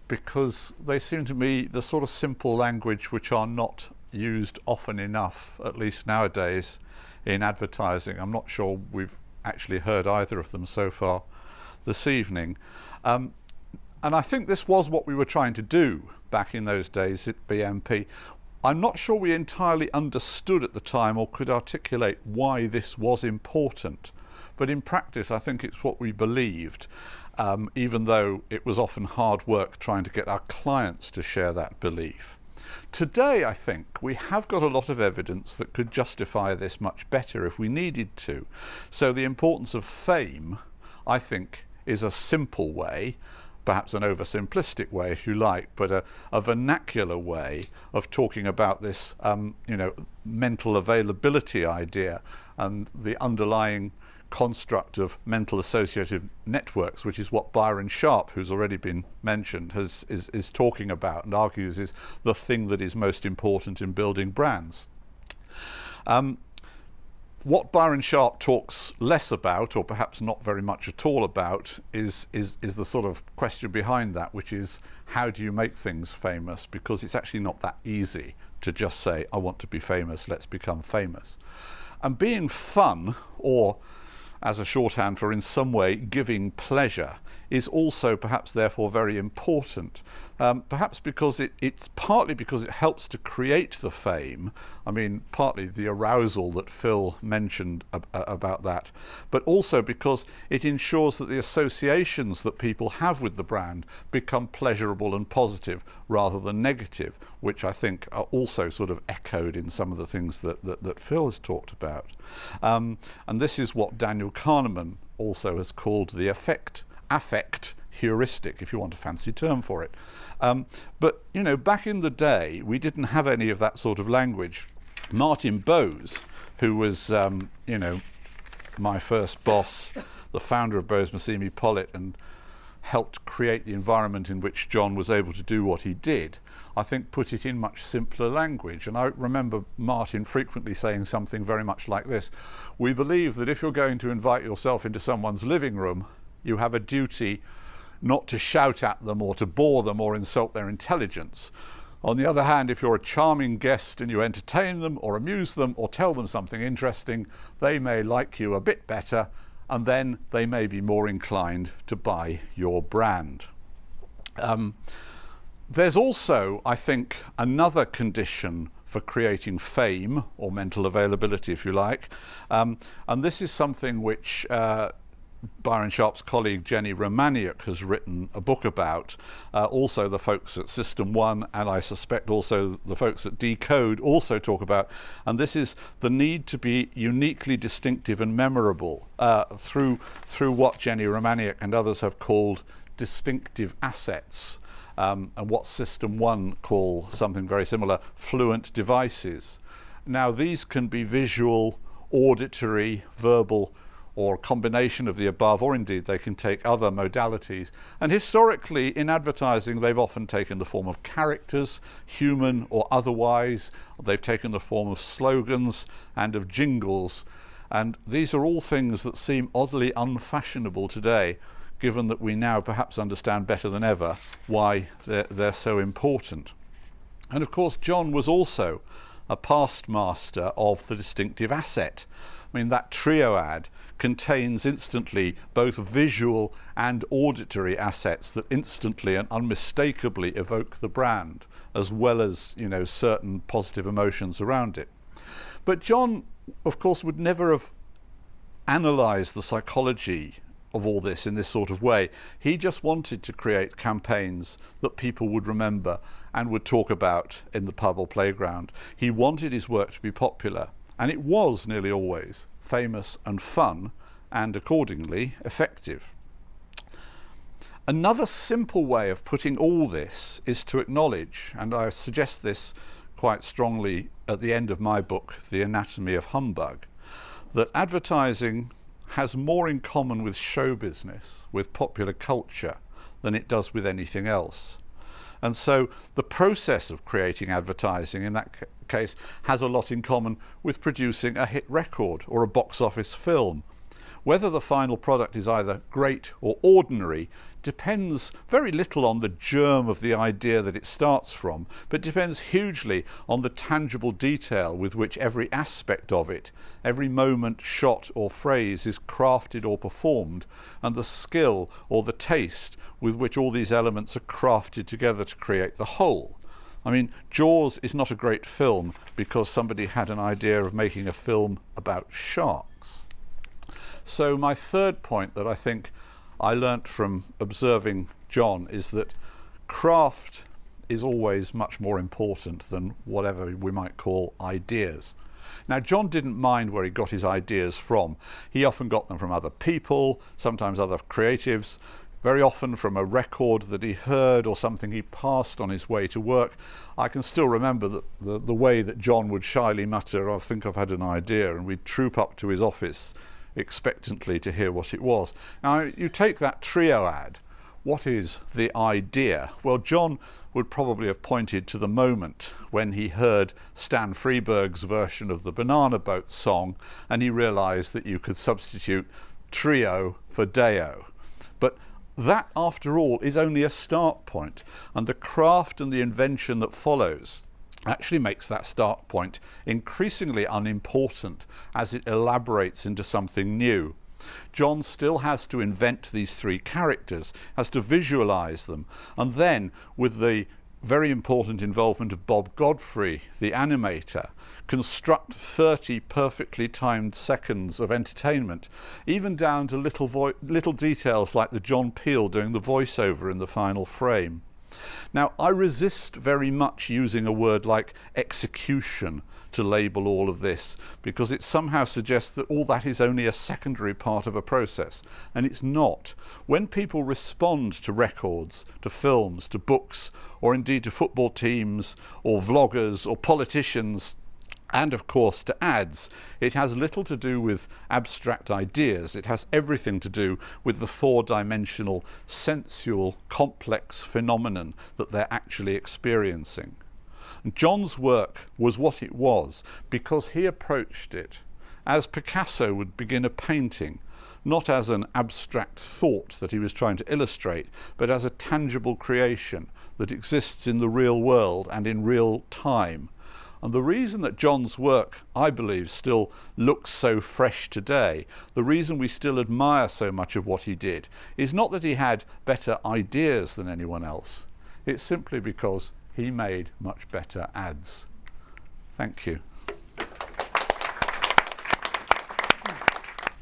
because they seem to me the sort of simple language which are not used often enough, at least nowadays, in advertising. I'm not sure we've actually heard either of them so far this evening. And I think this was what we were trying to do back in those days at BMP. I'm not sure we entirely understood at the time or could articulate why this was important. But in practice, I think it's what we believed, even though it was often hard work trying to get our clients to share that belief. Today, I think, we have got a lot of evidence that could justify this much better if we needed to. So the importance of fame, I think, is a simple way, perhaps an oversimplistic way if you like, but a vernacular way of talking about this mental availability idea and the underlying construct of mental associative networks, which is what Byron Sharp, who's already been mentioned, is talking about and argues is the thing that is most important in building brands. What Byron Sharp talks less about, or perhaps not very much at all about, is the sort of question behind that, which is how do you make things famous? Because it's actually not that easy to just say, I want to be famous, let's become famous. And being fun, or as a shorthand for in some way giving pleasure, is also perhaps therefore very important. Perhaps because it's partly because it helps to create the fame. I mean, partly the arousal that Phil mentioned about that, but also because it ensures that the associations that people have with the brand become pleasurable and positive rather than negative, which I think are also sort of echoed in some of the things that Phil has talked about. And this is what Daniel Kahneman also has called the affect heuristic, if you want a fancy term for it. But back in the day, we didn't have any of that sort of language. Martin Bose, who was my first boss, the founder of Bose Massimi Pollitt, and helped create the environment in which John was able to do what he did, I think put it in much simpler language. And I remember Martin frequently saying something very much like this: we believe that if you're going to invite yourself into someone's living room, you have a duty not to shout at them or to bore them or insult their intelligence. On the other hand, if you're a charming guest and you entertain them or amuse them or tell them something interesting, they may like you a bit better, and then they may be more inclined to buy your brand. There's also, I think, another condition for creating fame, or mental availability if you like, and this is something which Byron Sharp's colleague Jenny Romaniuk has written a book about. Also the folks at System 1, and I suspect also the folks at Decode, also talk about, and this is the need to be uniquely distinctive and memorable through what Jenny Romaniuk and others have called distinctive assets, and what System 1 call something very similar, fluent devices. Now these can be visual, auditory, verbal, or a combination of the above, or indeed they can take other modalities. And historically in advertising they've often taken the form of characters, human or otherwise. They've taken the form of slogans and of jingles, and these are all things that seem oddly unfashionable today, given that we now perhaps understand better than ever why they're so important. And of course John was also a past master of the distinctive asset. I mean, that trio ad contains instantly both visual and auditory assets that instantly and unmistakably evoke the brand, as well as, you know, certain positive emotions around it. But John, of course, would never have analysed the psychology of all this in this sort of way. He just wanted to create campaigns that people would remember and would talk about in the pub or playground. He wanted his work to be popular, and it was nearly always famous and fun, and accordingly effective. Another simple way of putting all this is to acknowledge, and I suggest this quite strongly at the end of my book, The Anatomy of Humbug, that advertising has more in common with show business, with popular culture, than it does with anything else. And so the process of creating advertising in that case has a lot in common with producing a hit record or a box office film. Whether the final product is either great or ordinary depends very little on the germ of the idea that it starts from, but depends hugely on the tangible detail with which every aspect of it, every moment, shot or phrase is crafted or performed, and the skill or the taste with which all these elements are crafted together to create the whole. I mean, Jaws is not a great film because somebody had an idea of making a film about sharks. So my third point that I think I learnt from observing John is that craft is always much more important than whatever we might call ideas. Now, John didn't mind where he got his ideas from. He often got them from other people, sometimes other creatives, very often from a record that he heard or something he passed on his way to work. I can still remember the way that John would shyly mutter, "I think I've had an idea," and we'd troop up to his office expectantly to hear what it was. Now, you take that trio ad, what is the idea? Well, John would probably have pointed to the moment when he heard Stan Freberg's version of the Banana Boat song, and he realised that you could substitute trio for deo. But that, after all, is only a start point, and the craft and the invention that follows actually makes that start point increasingly unimportant as it elaborates into something new. John still has to invent these three characters, has to visualize them, and then, with the very important involvement of Bob Godfrey, the animator, construct 30 perfectly timed seconds of entertainment, even down to little details like the John Peel doing the voiceover in the final frame. Now, I resist very much using a word like execution to label all of this, because it somehow suggests that all that is only a secondary part of a process, and it's not. When people respond to records, to films, to books, or indeed to football teams, or vloggers, or politicians, and of course to ads, it has little to do with abstract ideas. It has everything to do with the four-dimensional, sensual, complex phenomenon that they're actually experiencing. And John's work was what it was because he approached it as Picasso would begin a painting, not as an abstract thought that he was trying to illustrate, but as a tangible creation that exists in the real world and in real time. And the reason that John's work, I believe, still looks so fresh today, the reason we still admire so much of what he did, is not that he had better ideas than anyone else. It's simply because he made much better ads. Thank you.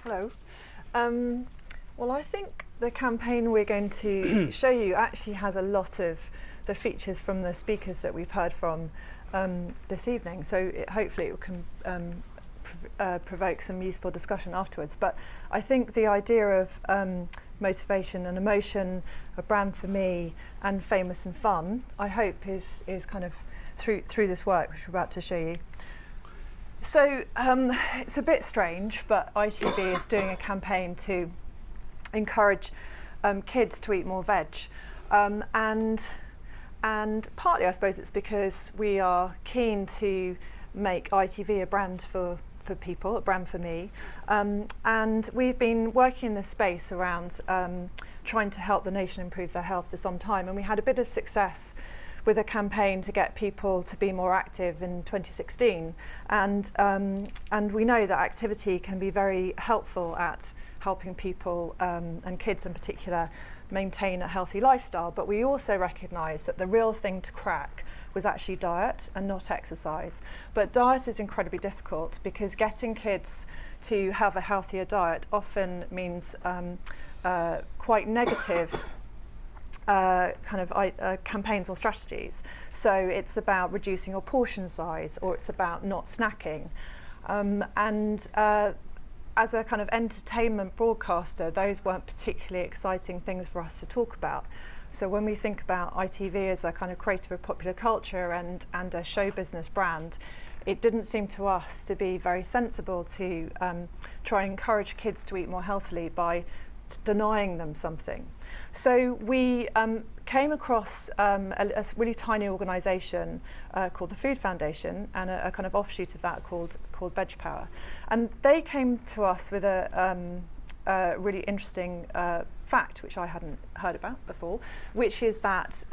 Hello. Well, I think the campaign we're going to show you actually has a lot of the features from the speakers that we've heard from this evening, so hopefully it can provoke some useful discussion afterwards. But I think the idea of motivation and emotion, a brand for me, and famous and fun, I hope is kind of through this work which we're about to show you. So it's a bit strange, but ITV is doing a campaign to encourage kids to eat more veg. And partly, I suppose, it's because we are keen to make ITV a brand for people, a brand for me. And we've been working in this space around trying to help the nation improve their health for some time. And we had a bit of success with a campaign to get people to be more active in 2016. And we know that activity can be very helpful at helping people, and kids in particular, maintain a healthy lifestyle. But we also recognise that the real thing to crack was actually diet and not exercise. But diet is incredibly difficult because getting kids to have a healthier diet often means quite negative campaigns or strategies. So it's about reducing your portion size, or it's about not snacking. As a kind of entertainment broadcaster, those weren't particularly exciting things for us to talk about. So when we think about ITV as a kind of creative of popular culture and a show business brand, it didn't seem to us to be very sensible to try and encourage kids to eat more healthily by denying them something. So we came across a really tiny organisation called the Food Foundation, and a kind of offshoot of that called Veg Power. And they came to us with a really interesting fact, which I hadn't heard about before, which is that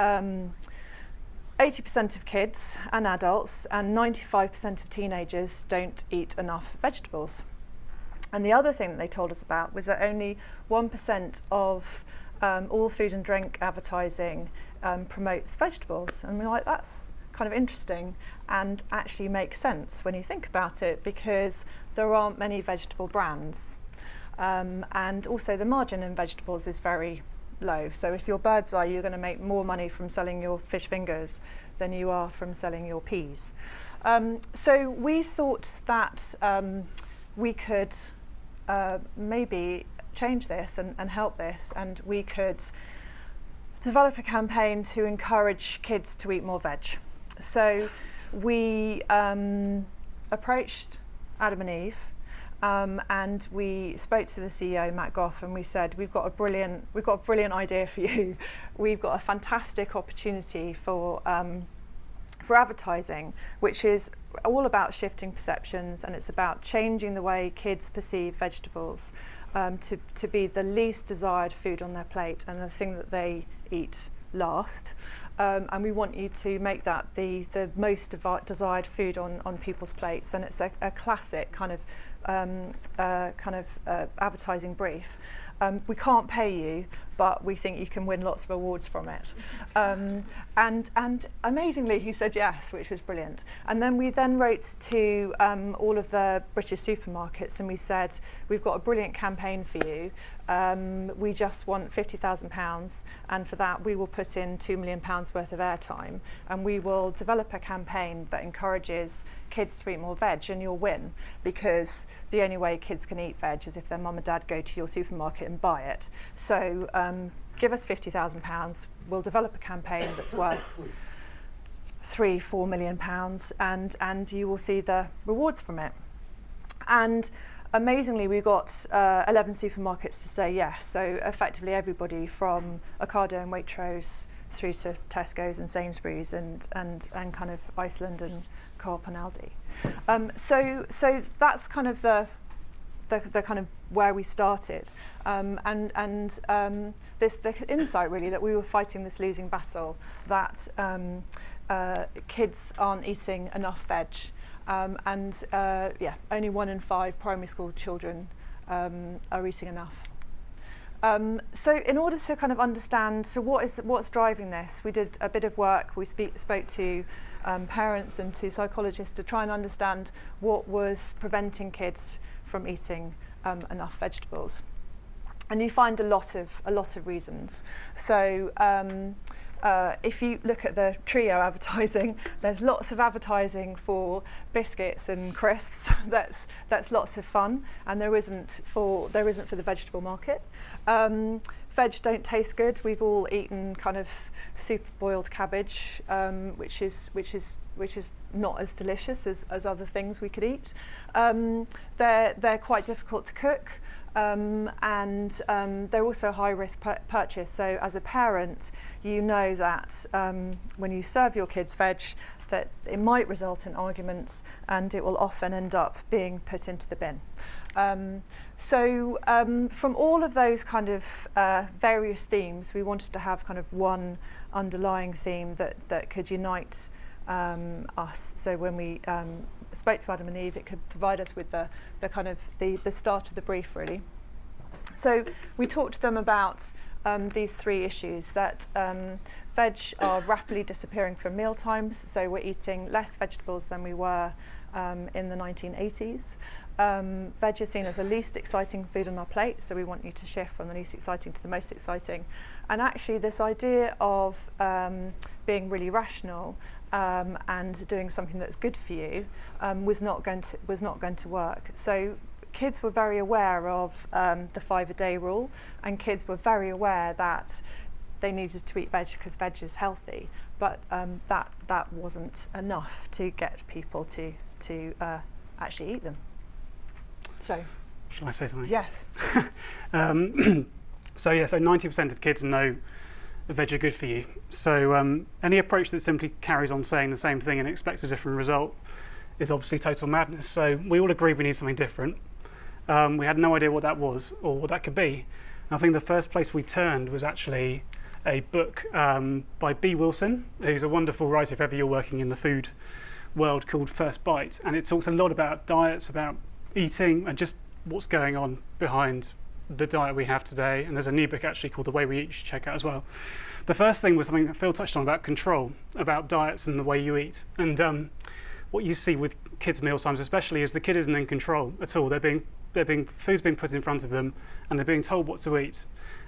80% of kids and adults and 95% of teenagers don't eat enough vegetables. And the other thing that they told us about was that only 1% of all food and drink advertising promotes vegetables. And we're like, that's kind of interesting and actually makes sense when you think about it, because there aren't many vegetable brands. And also the margin in vegetables is very low. So if you're Bird's Eye, you're going to make more money from selling your fish fingers than you are from selling your peas. So we thought that we could maybe change this and help this, and we could develop a campaign to encourage kids to eat more veg. So we approached Adam and Eve, and we spoke to the CEO, Matt Goff, and we said, we've got a brilliant idea for you. We've got a fantastic opportunity for advertising, which is all about shifting perceptions, and it's about changing the way kids perceive vegetables to be the least desired food on their plate and the thing that they eat last. And we want you to make that the most desired food on people's plates. And it's a classic kind of advertising brief. We can't pay you, but we think you can win lots of awards from it. And amazingly, he said yes, which was brilliant. And then we wrote to all of the British supermarkets, and we said, we've got a brilliant campaign for you. We just want £50,000, and for that we will put in £2 million worth of airtime, and we will develop a campaign that encourages kids to eat more veg, and you'll win, because the only way kids can eat veg is if their mum and dad go to your supermarket and buy it. So give us £50,000, we'll develop a campaign that's worth £3-4 million, and you will see the rewards from it. And amazingly, we got 11 supermarkets to say yes. So effectively everybody from Ocado and Waitrose through to Tesco's and Sainsbury's and kind of Iceland and Co-op and Aldi. So that's kind of the kind of where we started, the insight really that we were fighting this losing battle, that kids aren't eating enough veg, only 1 in 5 primary school children are eating enough. So in order to kind of understand, what's driving this, we did a bit of work. We spoke to parents and to psychologists to try and understand what was preventing kids from eating enough vegetables. And you find a lot of reasons. So if you look at the trio advertising, there's lots of advertising for biscuits and crisps. That's lots of fun, and there isn't for the vegetable market. Veg don't taste good. We've all eaten kind of super boiled cabbage, which is not as delicious as other things we could eat. They're quite difficult to cook. And they're also high risk purchase. So as a parent, you know that when you serve your kids veg, that it might result in arguments, and it will often end up being put into the bin. So from all of those kind of various themes, we wanted to have kind of one underlying theme that could unite us. So when we spoke to Adam and Eve, it could provide us with the kind of the start of the brief, really. So we talked to them about these three issues, that veg are rapidly disappearing from meal times, so we're eating less vegetables than we were in the 1980s. Veg is seen as the least exciting food on our plate, so we want you to shift from the least exciting to the most exciting. And actually this idea of being really rational and doing something that's good for you was not going to work. So kids were very aware of the 5-a-day rule, and kids were very aware that they needed to eat veg because veg is healthy, but that wasn't enough to get people to actually eat them. So, shall I say something? Yes. So 90% of kids know veg are good for you. So any approach that simply carries on saying the same thing and expects a different result is obviously total madness. So we all agreed we need something different. We had no idea what that was or what that could be. And I think the first place we turned was actually a book by B. Wilson, who's a wonderful writer if ever you're working in the food world, called First Bite. And it talks a lot about diets, about eating, and just what's going on behind the diet we have today. And there's a new book actually called The Way We Eat you should check out as well. The first thing was something that Phil touched on about control, about diets and the way you eat. And what you see with kids' mealtimes especially is the kid isn't in control at all. Food's being put in front of them and they're being told what to eat.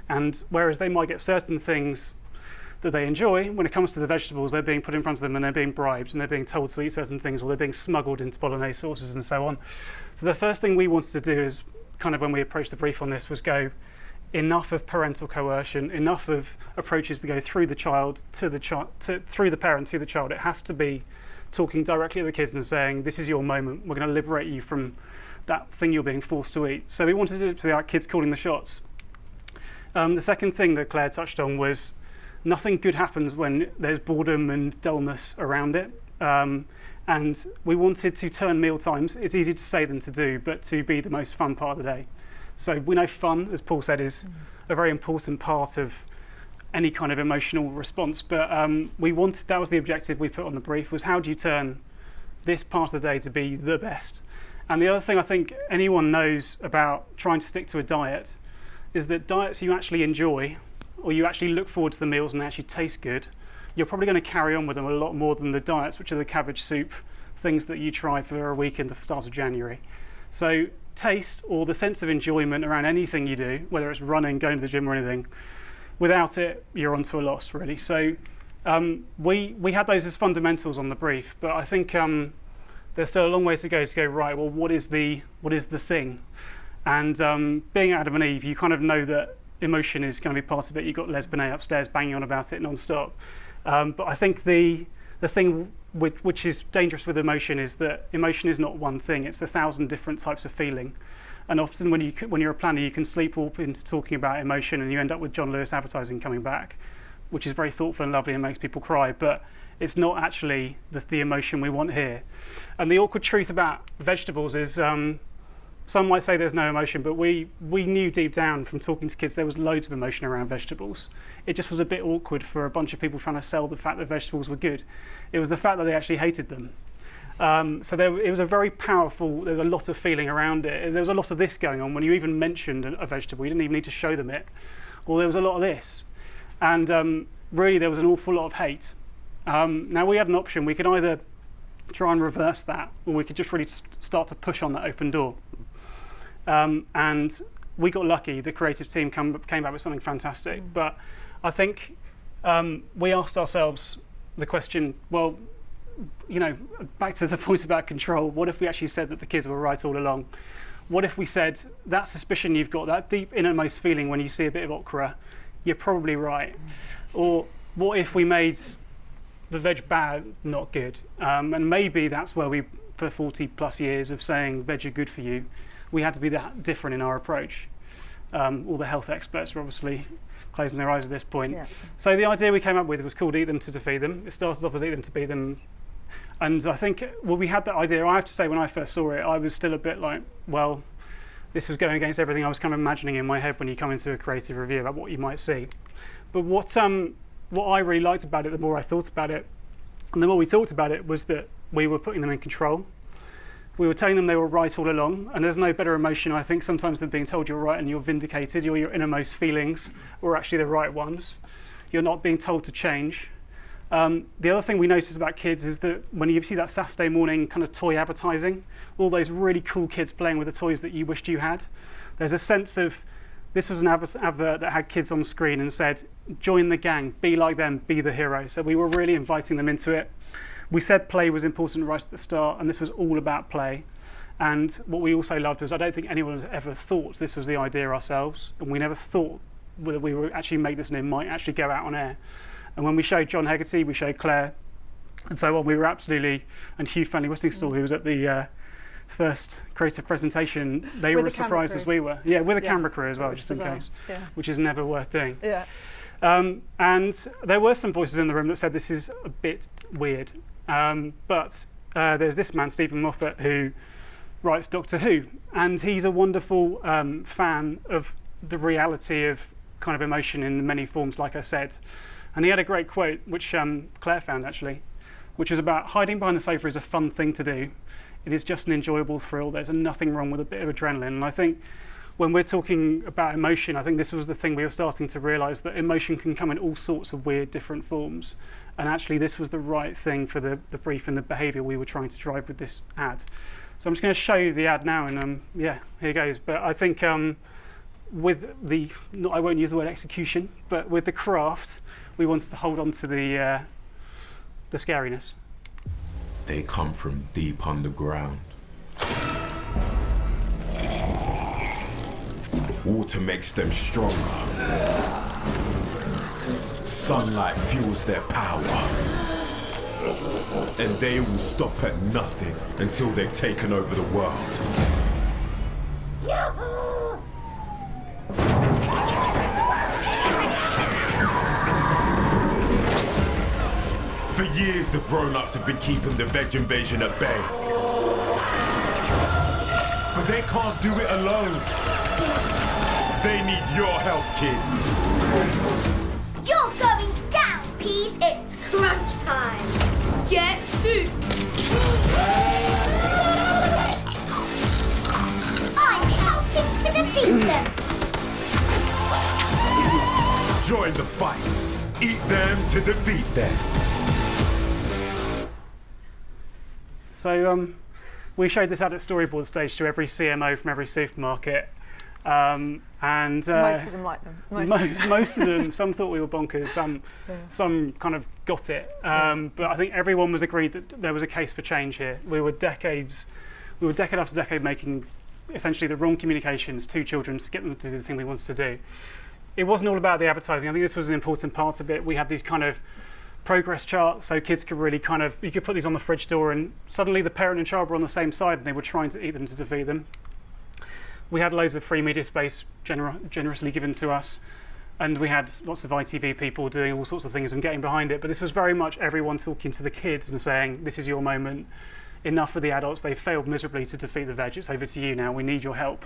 And whereas they might get certain things that they enjoy, when it comes to the vegetables, they're being put in front of them and they're being bribed and they're being told to eat certain things, or they're being smuggled into bolognese sauces and so on. So the first thing we wanted to do is, kind of when we approached the brief on this, was go enough of parental coercion, enough of approaches to go through the child to the child, through the parent to the child. It has to be talking directly to the kids and saying, this is your moment, we're going to liberate you from that thing you're being forced to eat. So we wanted it to be our kids calling the shots. The second thing that Claire touched on was nothing good happens when there's boredom and dullness around it. And we wanted to turn meal times, it's easier to say than to do, but to be the most fun part of the day. So we know fun, as Paul said, is a very important part of any kind of emotional response. But that was the objective we put on the brief, was how do you turn this part of the day to be the best? And the other thing I think anyone knows about trying to stick to a diet is that diets you actually enjoy, or you actually look forward to the meals and they actually taste good, you're probably going to carry on with them a lot more than the diets, which are the cabbage soup things that you try for a week in the start of January. So taste, or the sense of enjoyment around anything you do, whether it's running, going to the gym or anything, without it, you're onto a loss, really. So we had those as fundamentals on the brief, but I think there's still a long way to go right, well, what is the thing? And being Adam and Eve, you kind of know that emotion is going to be part of it. You've got Les Binet upstairs banging on about it non-stop. But I think the thing which is dangerous with emotion is that emotion is not one thing. It's 1,000 different types of feeling. And often when you're a planner, you can sleepwalk into talking about emotion and you end up with John Lewis advertising coming back, which is very thoughtful and lovely and makes people cry. But it's not actually the emotion we want here. And the awkward truth about vegetables is some might say there's no emotion, but we knew deep down from talking to kids there was loads of emotion around vegetables. It just was a bit awkward for a bunch of people trying to sell the fact that vegetables were good. It was the fact that they actually hated them. It was a very powerful, there was a lot of feeling around it. There was a lot of this going on when you even mentioned a vegetable. You didn't even need to show them it. Well, there was a lot of this. And really there was an awful lot of hate. Now we had an option. We could either try and reverse that, or we could just really start to push on that open door. And we got lucky. The creative team came back with something fantastic. But I think we asked ourselves the question, well, you know, back to the point about control, what if we actually said that the kids were right all along? What if we said that suspicion you've got, that deep innermost feeling when you see a bit of okra, you're probably right? Or what if we made the veg bad, not good? And maybe that's where we, for 40 plus years of saying veg are good for you, we had to be that different in our approach. All the health experts were obviously closing their eyes at this point. Yeah. So the idea we came up with was called Eat Them to Defeat Them. It started off as Eat Them to Beat Them. And I think, well, we had that idea. I have to say, when I first saw it, I was still a bit like, well, this was going against everything I was kind of imagining in my head when you come into a creative review about what you might see. But what I really liked about it, the more I thought about it, and the more we talked about it, was that we were putting them in control. We were telling them they were right all along, and there's no better emotion, I think, sometimes than being told you're right and you're vindicated, your innermost feelings were actually the right ones. You're not being told to change. The other thing we noticed about kids is that when you see that Saturday morning kind of toy advertising, all those really cool kids playing with the toys that you wished you had, there's a sense of, this was an advert that had kids on screen and said, join the gang, be like them, be the hero. So we were really inviting them into it. We said play was important right at the start, and this was all about play. And what we also loved was, I don't think anyone has ever thought this was the idea ourselves, and we never thought whether we would actually make this and it might actually go out on air. And when we showed John Hegarty, we showed Claire, and so on, we were absolutely, and Hugh Fanley-Whittingstall, who was at the first creative presentation, they were as surprised as we were. Yeah, with a camera crew as well, just in case, which is never worth doing. Yeah. And there were some voices in the room that said this is a bit weird. But there's this man, Stephen Moffat, who writes Doctor Who, and he's a wonderful fan of the reality of kind of emotion in many forms, like I said. And he had a great quote, which Claire found actually, which was about hiding behind the sofa is a fun thing to do. It is just an enjoyable thrill. There's nothing wrong with a bit of adrenaline. And I think when we're talking about emotion, I think this was the thing we were starting to realise, that emotion can come in all sorts of weird different forms. And actually this was the right thing for the brief and the behaviour we were trying to drive with this ad. So I'm just going to show you the ad now, and yeah, here goes. But I think with the, I won't use the word execution, but with the craft, we wanted to hold on to the scariness. They come from deep underground. Water makes them stronger. Sunlight fuels their power. And they will stop at nothing until they've taken over the world. For years, the grown-ups have been keeping the veg invasion at bay. But they can't do it alone. They need your help, kids. You're going down, peas. It's crunch time. Get soup. I'm helping to defeat them. Join the fight. Eat them to defeat them. So we showed this ad at storyboard stage to every CMO from every supermarket. And most of them like them. Most of them, some thought we were bonkers, some kind of got it. But I think everyone was agreed that there was a case for change here. We were decade after decade making essentially the wrong communications to children to get them to do the thing we wanted to do. It wasn't all about the advertising. I think this was an important part of it. We had these kind of progress charts, so kids could really kind of, you could put these on the fridge door and suddenly the parent and child were on the same side and they were trying to eat them to defeat them. We had loads of free media space generously given to us, and we had lots of ITV people doing all sorts of things and getting behind it, but this was very much everyone talking to the kids and saying, this is your moment, enough for the adults, they've failed miserably to defeat the veg, it's over to you now, we need your help,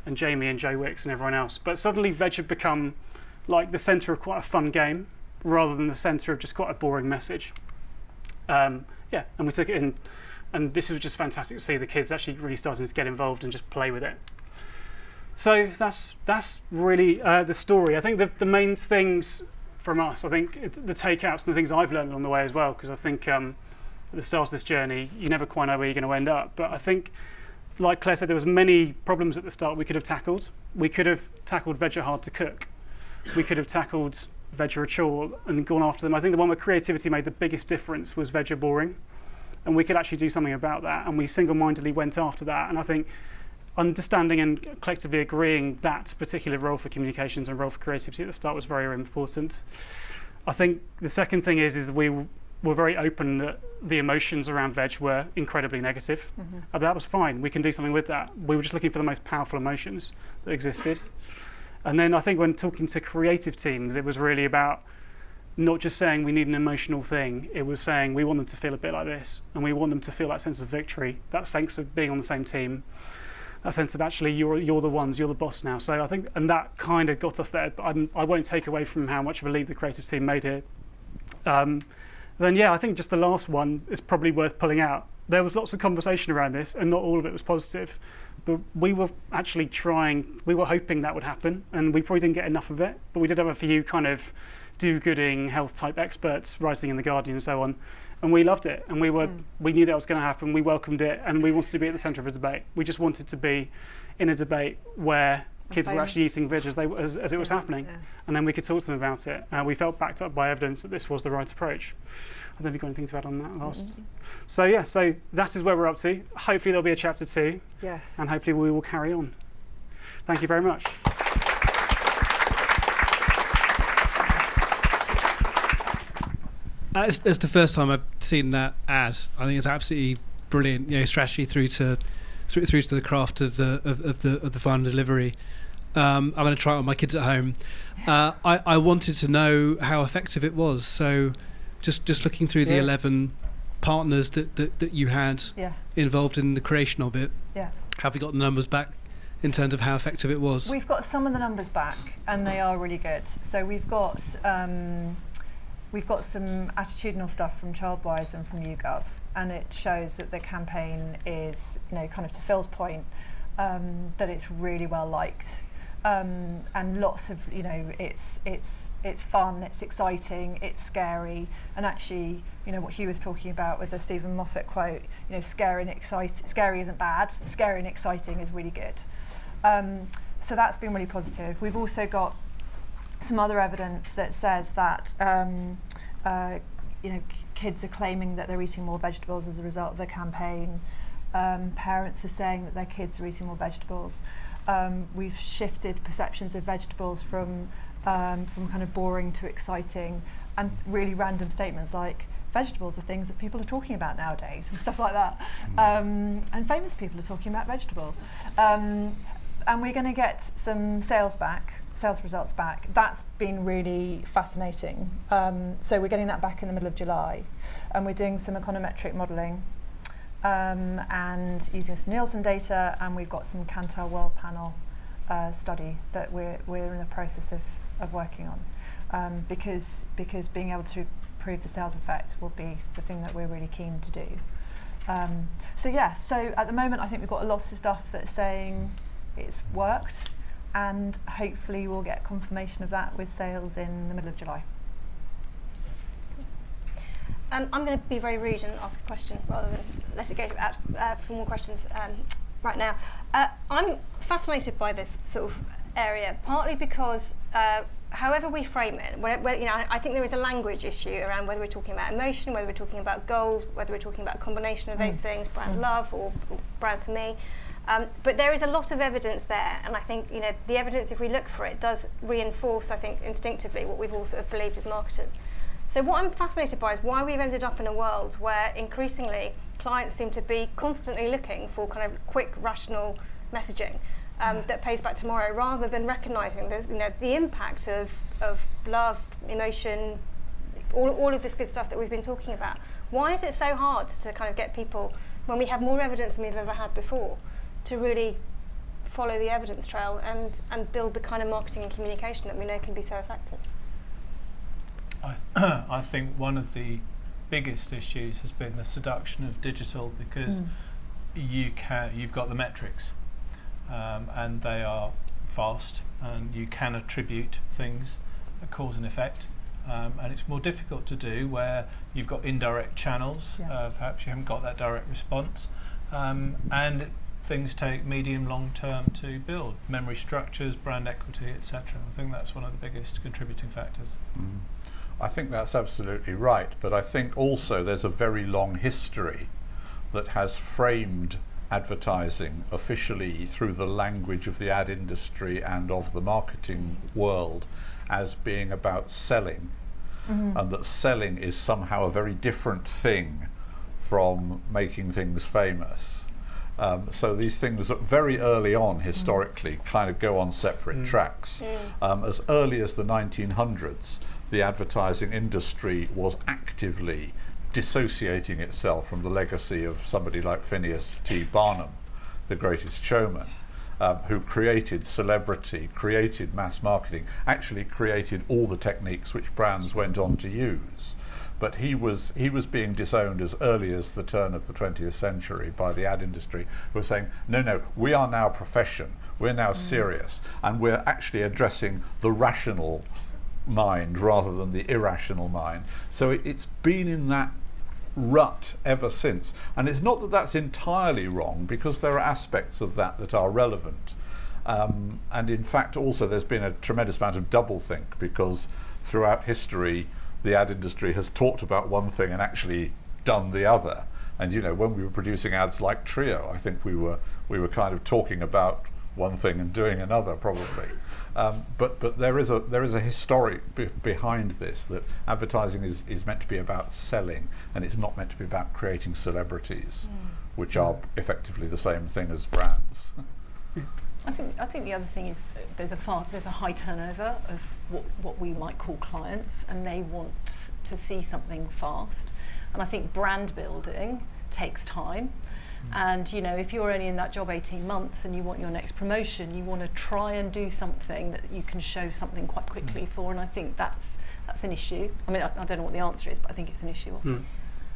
and Jamie and Joe Wicks and everyone else. But suddenly veg had become like the centre of quite a fun game, rather than the centre of just quite a boring message. And we took it in, and this was just fantastic to see the kids actually really starting to get involved and just play with it. So that's really the story. I think the main things from us, I think the takeouts and the things I've learned along the way as well, because I think at the start of this journey, you never quite know where you're going to end up. But I think, like Claire said, there was many problems at the start we could have tackled. We could have tackled veg are hard to cook. We could have tackled veg are a chore and gone after them. I think the one where creativity made the biggest difference was veg are boring, and we could actually do something about that, and we single-mindedly went after that. And I think understanding and collectively agreeing that particular role for communications and role for creativity at the start was very, very important. I think the second thing is we were very open that the emotions around veg were incredibly negative. That was fine. We can do something with that. We were just looking for the most powerful emotions that existed. And then I think when talking to creative teams, it was really about not just saying we need an emotional thing. It was saying we want them to feel a bit like this, and we want them to feel that sense of victory, that sense of being on the same team, that sense of actually you're the ones, you're the boss now. So I think, and that kind of got us there. But I won't take away from how much of a lead the creative team made here. Then yeah, I think just the last one is probably worth pulling out. There was lots of conversation around this, and not all of it was positive. But we were actually we were hoping that would happen, and we probably didn't get enough of it. But we did have a few kind of do-gooding health type experts writing in the Guardian and so on, and we loved it, and we knew that was going to happen. We welcomed it, and we wanted to be at the centre of a debate. We just wanted to be in a debate where kids were actually eating veg as it was happening, and then we could talk to them about it. We felt backed up by evidence that this was the right approach. I don't know if you've got anything to add on that last. So yeah, so that is where we're up to. Hopefully there'll be a chapter 2. Yes. And hopefully we will carry on. Thank you very much. It's the first time I've seen that ad. I think it's absolutely brilliant. You know, strategy through to the craft of the final delivery. I'm going to try it on my kids at home. I wanted to know how effective it was. So, just looking through the 11 partners that you had involved in the creation of it. Yeah. Have you got the numbers back in terms of how effective it was? We've got some of the numbers back, and they are really good. So we've got some attitudinal stuff from Childwise and from YouGov, and it shows that the campaign is, kind of to Phil's point, that it's really well liked, and lots of, it's fun, it's exciting, it's scary, and actually, what Hugh was talking about with the Stephen Moffat quote, scary isn't bad, scary and exciting is really good. So that's been really positive. We've also got some other evidence that says that kids are claiming that they're eating more vegetables as a result of the campaign. Parents are saying that their kids are eating more vegetables. We've shifted perceptions of vegetables from kind of boring to exciting, and really random statements like vegetables are things that people are talking about nowadays and stuff like that. And famous people are talking about vegetables. And we're going to get some sales results back. That's been really fascinating. So we're getting that back in the middle of July, and we're doing some econometric modelling and using some Nielsen data, and we've got some Kantar World Panel study that we're in the process of working on, because being able to prove the sales effect will be the thing that we're really keen to do. So at the moment I think we've got lots of stuff that's saying it's worked, and hopefully we'll get confirmation of that with sales in the middle of July. I'm going to be very rude and ask a question rather than let it go to formal questions right now. I'm fascinated by this sort of area, partly because however we frame it, I think there is a language issue around whether we're talking about emotion, whether we're talking about goals, whether we're talking about a combination of those things, brand love or brand for me. But there is a lot of evidence there, and I think the evidence, if we look for it, does reinforce, I think, instinctively what we've all sort of believed as marketers. So what I'm fascinated by is why we've ended up in a world where increasingly clients seem to be constantly looking for kind of quick, rational messaging that pays back tomorrow, rather than recognising the impact of love, emotion, all of this good stuff that we've been talking about. Why is it so hard to kind of get people, when we have more evidence than we've ever had before, to really follow the evidence trail and build the kind of marketing and communication that we know can be so effective? I think one of the biggest issues has been the seduction of digital, because you've got the metrics, and they are fast, and you can attribute things, a cause and effect, and it's more difficult to do where you've got indirect channels. Perhaps you haven't got that direct response, and things take medium, long term to build. Memory structures, brand equity, etc. I think that's one of the biggest contributing factors. I think that's absolutely right, but I think also there's a very long history that has framed advertising officially through the language of the ad industry and of the marketing world as being about selling, and that selling is somehow a very different thing from making things famous. So these things very early on historically kind of go on separate tracks. As early as the 1900s, the advertising industry was actively dissociating itself from the legacy of somebody like Phineas T. Barnum, the greatest showman, who created celebrity, created mass marketing, actually created all the techniques which brands went on to use. But he was being disowned as early as the turn of the 20th century by the ad industry, who were saying, no, we are now a profession, we're now serious, and we're actually addressing the rational mind rather than the irrational mind. So it's been in that rut ever since, and it's not that that's entirely wrong, because there are aspects of that are relevant, and in fact also there's been a tremendous amount of doublethink, because throughout history the ad industry has talked about one thing and actually done the other. And when we were producing ads like Trio, I think we were kind of talking about one thing and doing another, probably. But there is a historic behind this, that advertising is meant to be about selling, and it's not meant to be about creating celebrities, which are effectively the same thing as brands. I think the other thing is there's a high turnover of what we might call clients, and they want to see something fast. And I think brand building takes time. And if you're only in that job 18 months and you want your next promotion, you want to try and do something that you can show something quite quickly for. And I think that's an issue. I mean, I don't know what the answer is, but I think it's an issue often.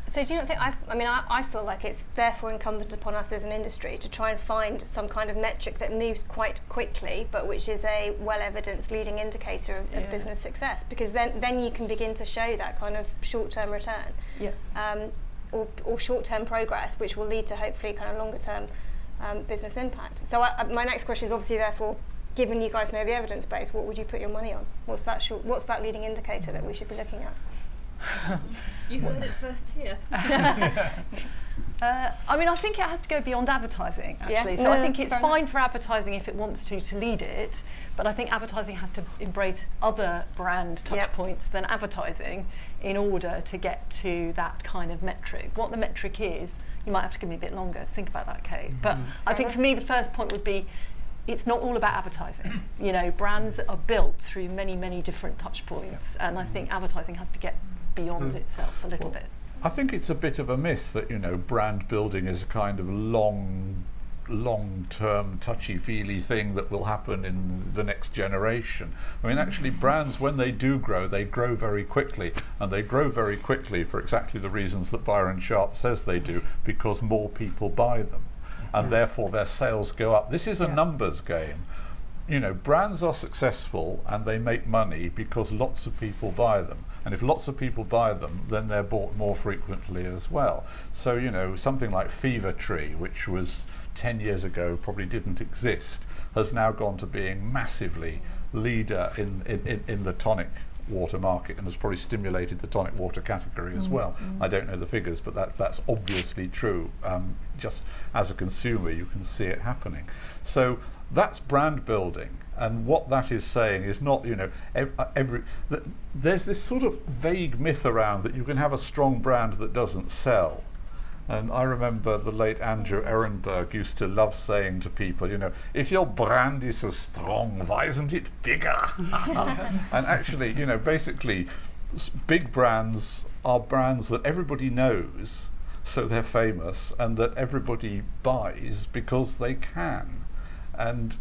So do you not think, I feel like it's therefore incumbent upon us as an industry to try and find some kind of metric that moves quite quickly, but which is a well-evidenced leading indicator of business success, because then you can begin to show that kind of short-term return, or short-term progress, which will lead to hopefully kind of longer-term business impact. So my next question is obviously therefore, given you guys know the evidence base, what would you put your money on? What's that leading indicator that we should be looking at? You heard it first here. I think it has to go beyond advertising, actually. Yeah. So I think it's fine for advertising if it wants to lead it, but I think advertising has to embrace other brand touch points than advertising in order to get to that kind of metric. What the metric is, you might have to give me a bit longer to think about that, Kate. But I think for me the first point would be, it's not all about advertising. Brands are built through many, many different touch points, and I think advertising has to get beyond itself a little bit. I think it's a bit of a myth that brand building is a kind of long-term touchy-feely thing that will happen in the next generation. I mean, actually brands, when they do grow, they grow very quickly, and they grow very quickly for exactly the reasons that Byron Sharp says they do, because more people buy them, and therefore their sales go up. This is a numbers game. Brands are successful and they make money because lots of people buy them. And if lots of people buy them, then they're bought more frequently as well. So, something like Fever Tree, which was 10 years ago, probably didn't exist, has now gone to being massively leader in the tonic water market, and has probably stimulated the tonic water category as well. I don't know the figures, but that's obviously true. Just as a consumer, you can see it happening. So that's brand building. And what that is saying is not, there's this sort of vague myth around that you can have a strong brand that doesn't sell. And I remember the late Andrew Ehrenberg used to love saying to people, if your brand is so strong, why isn't it bigger? And actually, basically, big brands are brands that everybody knows, so they're famous, and that everybody buys because they can. And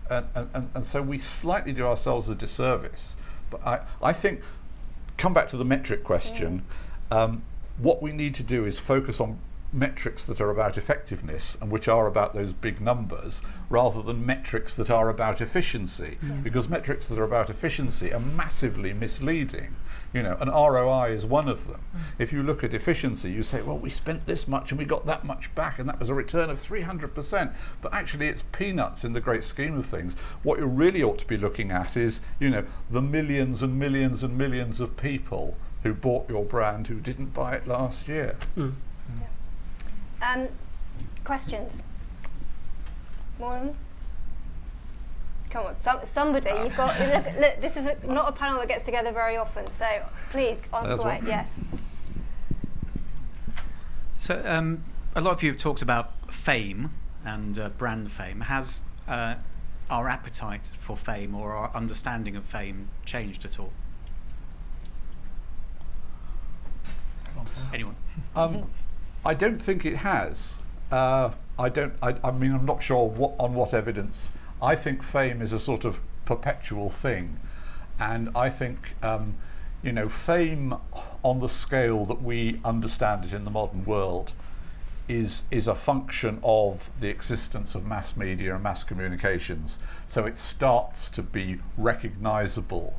so we slightly do ourselves a disservice. But I think, come back to the metric question, what we need to do is focus on metrics that are about effectiveness and which are about those big numbers, rather than metrics that are about efficiency, because metrics that are about efficiency are massively misleading. You know, an ROI is one of them. If you look at efficiency, you say, well, we spent this much and we got that much back, and that was a return of 300%. But actually, it's peanuts in the great scheme of things. What you really ought to be looking at is, you know, the millions and millions and millions of people who bought your brand who didn't buy it last year. Questions? More of them? Come on, somebody, you've got, look, this is not a panel that gets together very often, so please, answer away, yes. So a lot of you have talked about fame and brand fame. Has our appetite for fame or our understanding of fame changed at all? Anyone? I don't think it has. I mean, I'm not sure on what evidence. I think fame is a sort of perpetual thing, and I think you know, fame on the scale that we understand it in the modern world is a function of the existence of mass media and mass communications. So it starts to be recognisable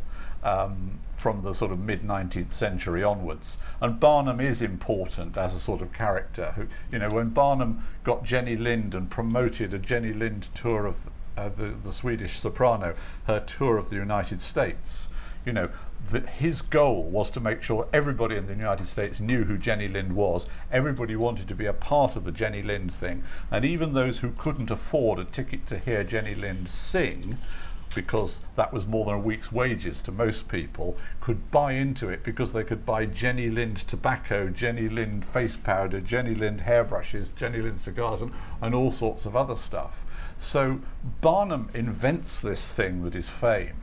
from the sort of mid-19th century onwards. And Barnum is important as a sort of character. Who, you know, when Barnum got Jenny Lind and promoted a Jenny Lind tour of the Swedish soprano, her tour of the United States, you know, his goal was to make sure everybody in the United States knew who Jenny Lind was. Everybody wanted to be a part of the Jenny Lind thing. And even those who couldn't afford a ticket to hear Jenny Lind sing, because that was more than a week's wages to most people, could buy into it because they could buy Jenny Lind tobacco, Jenny Lind face powder, Jenny Lind hairbrushes, Jenny Lind cigars, and all sorts of other stuff. So Barnum invents this thing that is fame.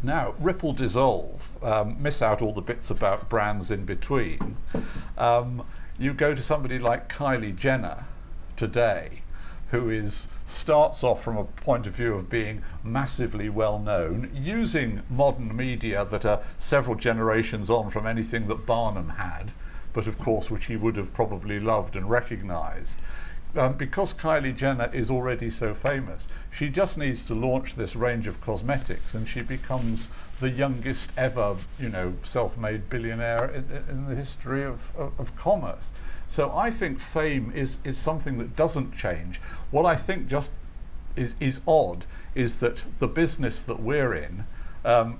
Now, ripple dissolve, miss out all the bits about brands in between. You go to somebody like Kylie Jenner today, who starts off from a point of view of being massively well known, using modern media that are several generations on from anything that Barnum had, but of course which he would have probably loved and recognised. Because Kylie Jenner is already so famous, she just needs to launch this range of cosmetics and she becomes the youngest ever, you know, self-made billionaire in the history of commerce. So I think fame is something that doesn't change. What I think just is odd is that the business that we're in,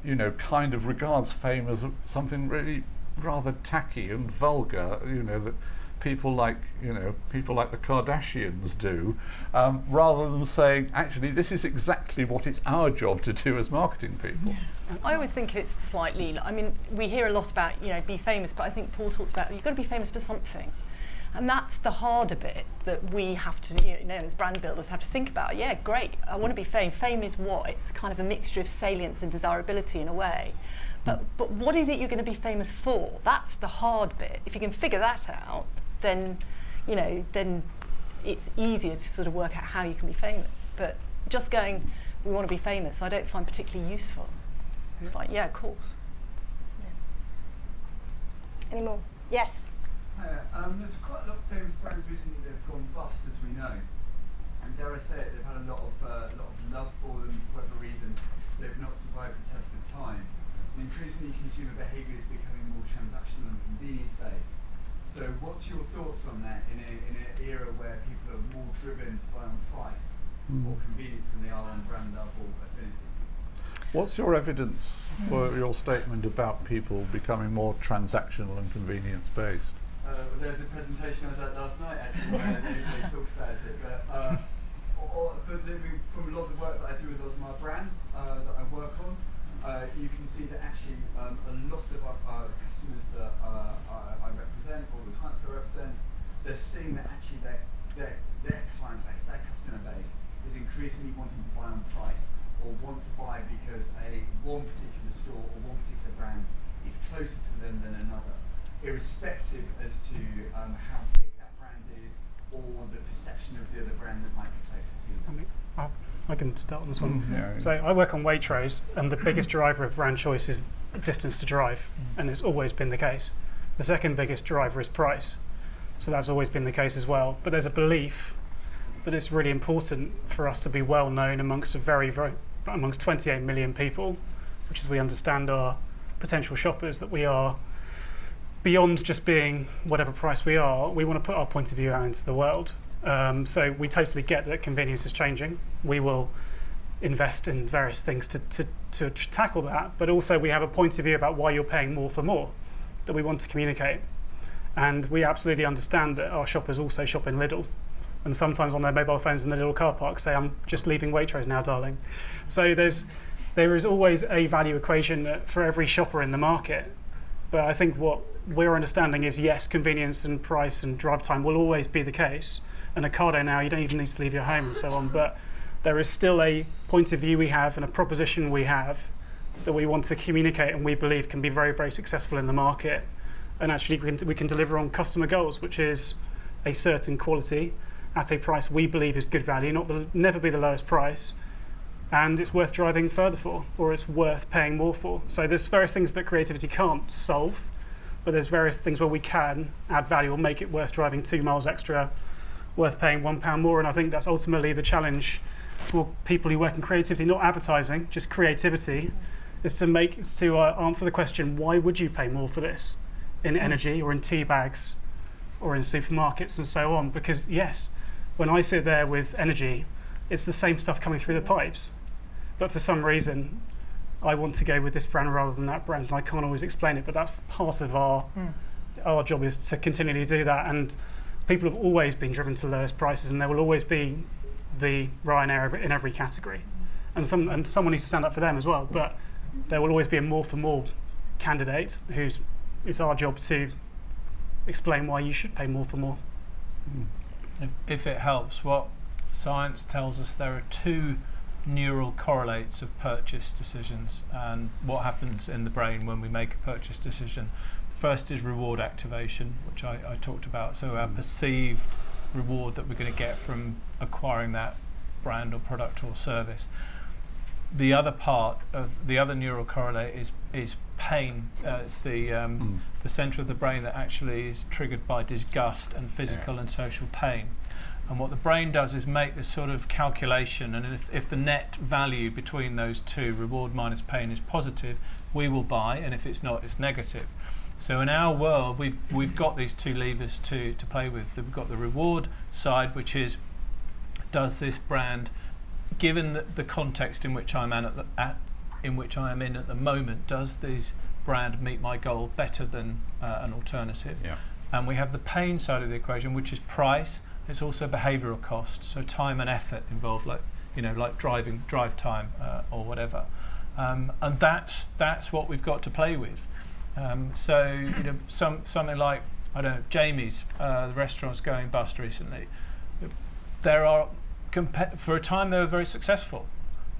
you know, kind of regards fame as something really rather tacky and vulgar, you know, that people like the Kardashians do, rather than saying, actually, this is exactly what it's our job to do as marketing people. I always think it's slightly, I mean, we hear a lot about, you know, be famous, but I think Paul talked about you've got to be famous for something. And that's the harder bit that we have to, you know, as brand builders have to think about. Yeah, great, I want to be famous. Fame is what? It's kind of a mixture of salience and desirability in a way. But what is it you're going to be famous for? That's the hard bit. If you can figure that out, then, you know, then it's easier to sort of work out how you can be famous. But just going, we want to be famous, I don't find particularly useful. It's like, yeah, of course. Yeah. Any more? Yes. There's quite a lot of famous brands recently that have gone bust, as we know. And dare I say it, they've had a lot of love for them for whatever reason. They've not survived the test of time. And increasingly, consumer behaviour is becoming more transactional and convenience-based. So what's your thoughts on that in an era where people are more driven to buy on price or convenience than they are on brand love or affinity? What's your evidence for your statement about people becoming more transactional and convenience-based? Well, there was a presentation I was at last night, actually, where they talks about it. But from a lot of the work that I do with a lot of my brands that I work on, you can see that actually a lot of our customers that I represent, or the clients I represent, they're seeing that actually their client base, their customer base, is increasingly wanting to buy on price, or want to buy because one particular store or one particular brand is closer to them than another, irrespective as to how big that brand is or the perception of the other brand that might be closer to them. I can start on this one. So I work on Waitrose, and the biggest driver of brand choice is distance to drive, and it's always been the case. The second biggest driver is price. So that's always been the case as well. But there's a belief that it's really important for us to be well known amongst amongst 28 million people, which, as we understand, are potential shoppers, that we are beyond just being whatever price we are. We want to put our point of view out into the world. So we totally get that convenience is changing. We will invest in various things to tackle that, but also we have a point of view about why you're paying more for more that we want to communicate. And we absolutely understand that our shoppers also shop in Lidl, and sometimes on their mobile phones in the little car park say, I'm just leaving Waitrose now, darling. So there is always a value equation for every shopper in the market. But I think what we're understanding is, yes, convenience and price and drive time will always be the case. And Ocado now, you don't even need to leave your home and so on, but there is still a point of view we have and a proposition we have that we want to communicate and we believe can be very, very successful in the market. And actually we can deliver on customer goals, which is a certain quality at a price we believe is good value, never be the lowest price, and it's worth driving further for, or it's worth paying more for. So there's various things that creativity can't solve, but there's various things where we can add value or make it worth driving 2 miles extra, worth paying £1 more. And I think that's ultimately the challenge for people who work in creativity, not advertising, just creativity, is to answer the question, why would you pay more for this in energy or in tea bags or in supermarkets and so on? Because yes, when I sit there with energy, it's the same stuff coming through the pipes, but for some reason I want to go with this brand rather than that brand, and I can't always explain it, but that's part of our job, is to continually do that. And people have always been driven to lowest prices, and there will always be the Ryanair in every category, and someone needs to stand up for them as well. But there will always be a more for more candidate it's our job to explain why you should pay more for more. If it helps, what science tells us, there are 2 neural correlates of purchase decisions and what happens in the brain when we make a purchase decision. The first is reward activation, which I talked about, so our perceived reward that we're going to get from acquiring that brand or product or service. The other part of the other neural correlate is pain. It's the centre of the brain that actually is triggered by disgust and physical and social pain. And what the brain does is make this sort of calculation, and if the net value between those 2, reward minus pain, is positive, we will buy, and if it's not, it's negative. So in our world, we've got these 2 levers to play with. We've got the reward side, which is, does this brand, given the context in which I'm in at the moment, does this brand meet my goal better than an alternative? Yeah. And we have the pain side of the equation, which is price. It's also behavioural cost, so time and effort involved, like drive time or whatever, and that's what we've got to play with. So something like, I don't know, Jamie's, the restaurant's going bust recently. There are for a time they were very successful,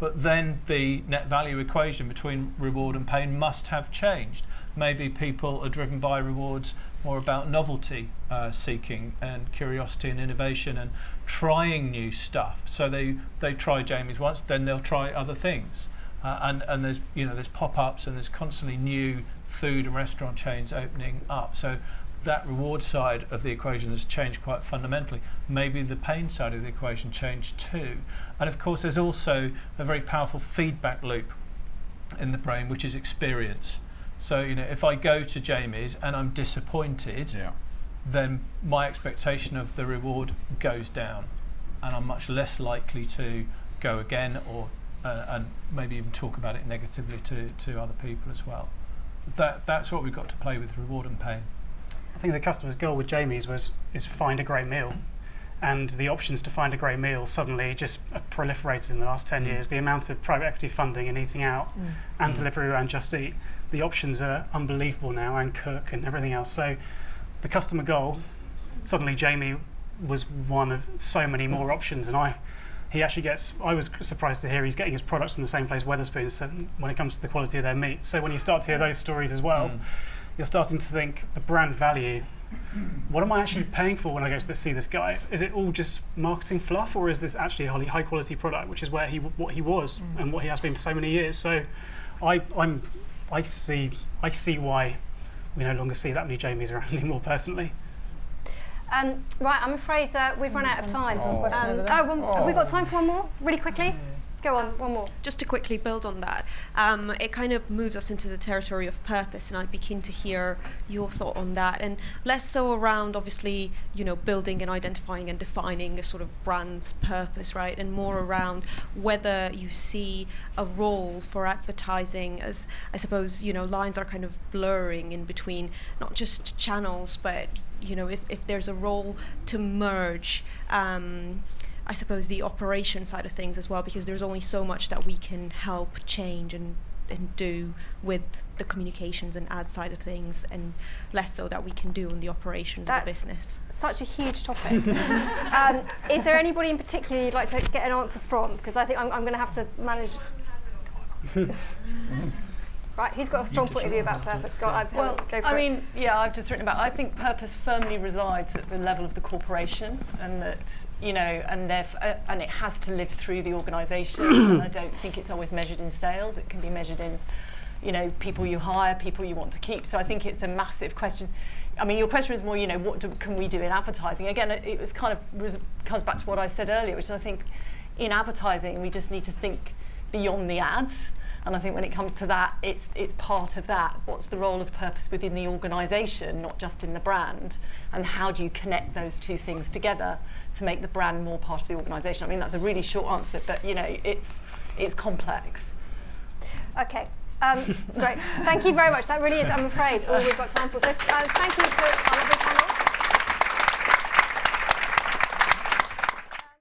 but then the net value equation between reward and pain must have changed. Maybe people are driven by rewards more about novelty seeking and curiosity and innovation and trying new stuff. So they try Jamie's once, then they'll try other things. And there's pop-ups and there's constantly new food and restaurant chains opening up. So that reward side of the equation has changed quite fundamentally. Maybe the pain side of the equation changed too. And of course there's also a very powerful feedback loop in the brain, which is experience. So if I go to Jamie's and I'm disappointed, then my expectation of the reward goes down, and I'm much less likely to go again, or and maybe even talk about it negatively to other people as well. That's what we've got to play with, reward and pain. I think the customer's goal with Jamie's is find a great meal, and the options to find a great meal suddenly just proliferated in the last 10 years. The amount of private equity funding and eating out and Deliveroo and Just Eat, the options are unbelievable now, and Cook and everything else. So the customer goal, suddenly Jamie was one of so many more options, and I was surprised to hear he's getting his products from the same place, Wetherspoons, so when it comes to the quality of their meat. So when you start to hear those stories as well, you're starting to think the brand value, what am I actually paying for when I go to see this guy? Is it all just marketing fluff, or is this actually a high quality product, which is what he was and what he has been for so many years? So I see why we no longer see that many Jamies around anymore, personally. Right, I'm afraid we've run out of time. Have we got time for one more? Really quickly? Go on, one more. Just to quickly build on that, it kind of moves us into the territory of purpose, and I'd be keen to hear your thought on that, and less so around, obviously, building and identifying and defining a sort of brand's purpose, right, and more around whether you see a role for advertising as, I suppose, lines are kind of blurring in between not just channels, but, if there's a role to merge I suppose the operation side of things as well, because there's only so much that we can help change and do with the communications and ad side of things, and less so that we can do on the operations of the business. Such a huge topic. Is there anybody in particular you'd like to get an answer from? Because I think I'm going to have to manage. Right, who's got a strong point of view about purpose? Go for it. I've just written about. I think purpose firmly resides at the level of the corporation, and that and it has to live through the organisation. And I don't think it's always measured in sales. It can be measured in, people you hire, people you want to keep. So I think it's a massive question. I mean, your question is more, what can we do in advertising? Again, it was comes back to what I said earlier, which is I think in advertising we just need to think beyond the ads. And I think when it comes to that, it's part of that. What's the role of purpose within the organisation, not just in the brand? And how do you connect those two things together to make the brand more part of the organisation? I mean, that's a really short answer, but it's complex. Okay. Great. Thank you very much. That really is, I'm afraid, all we've got time for. So thank you to our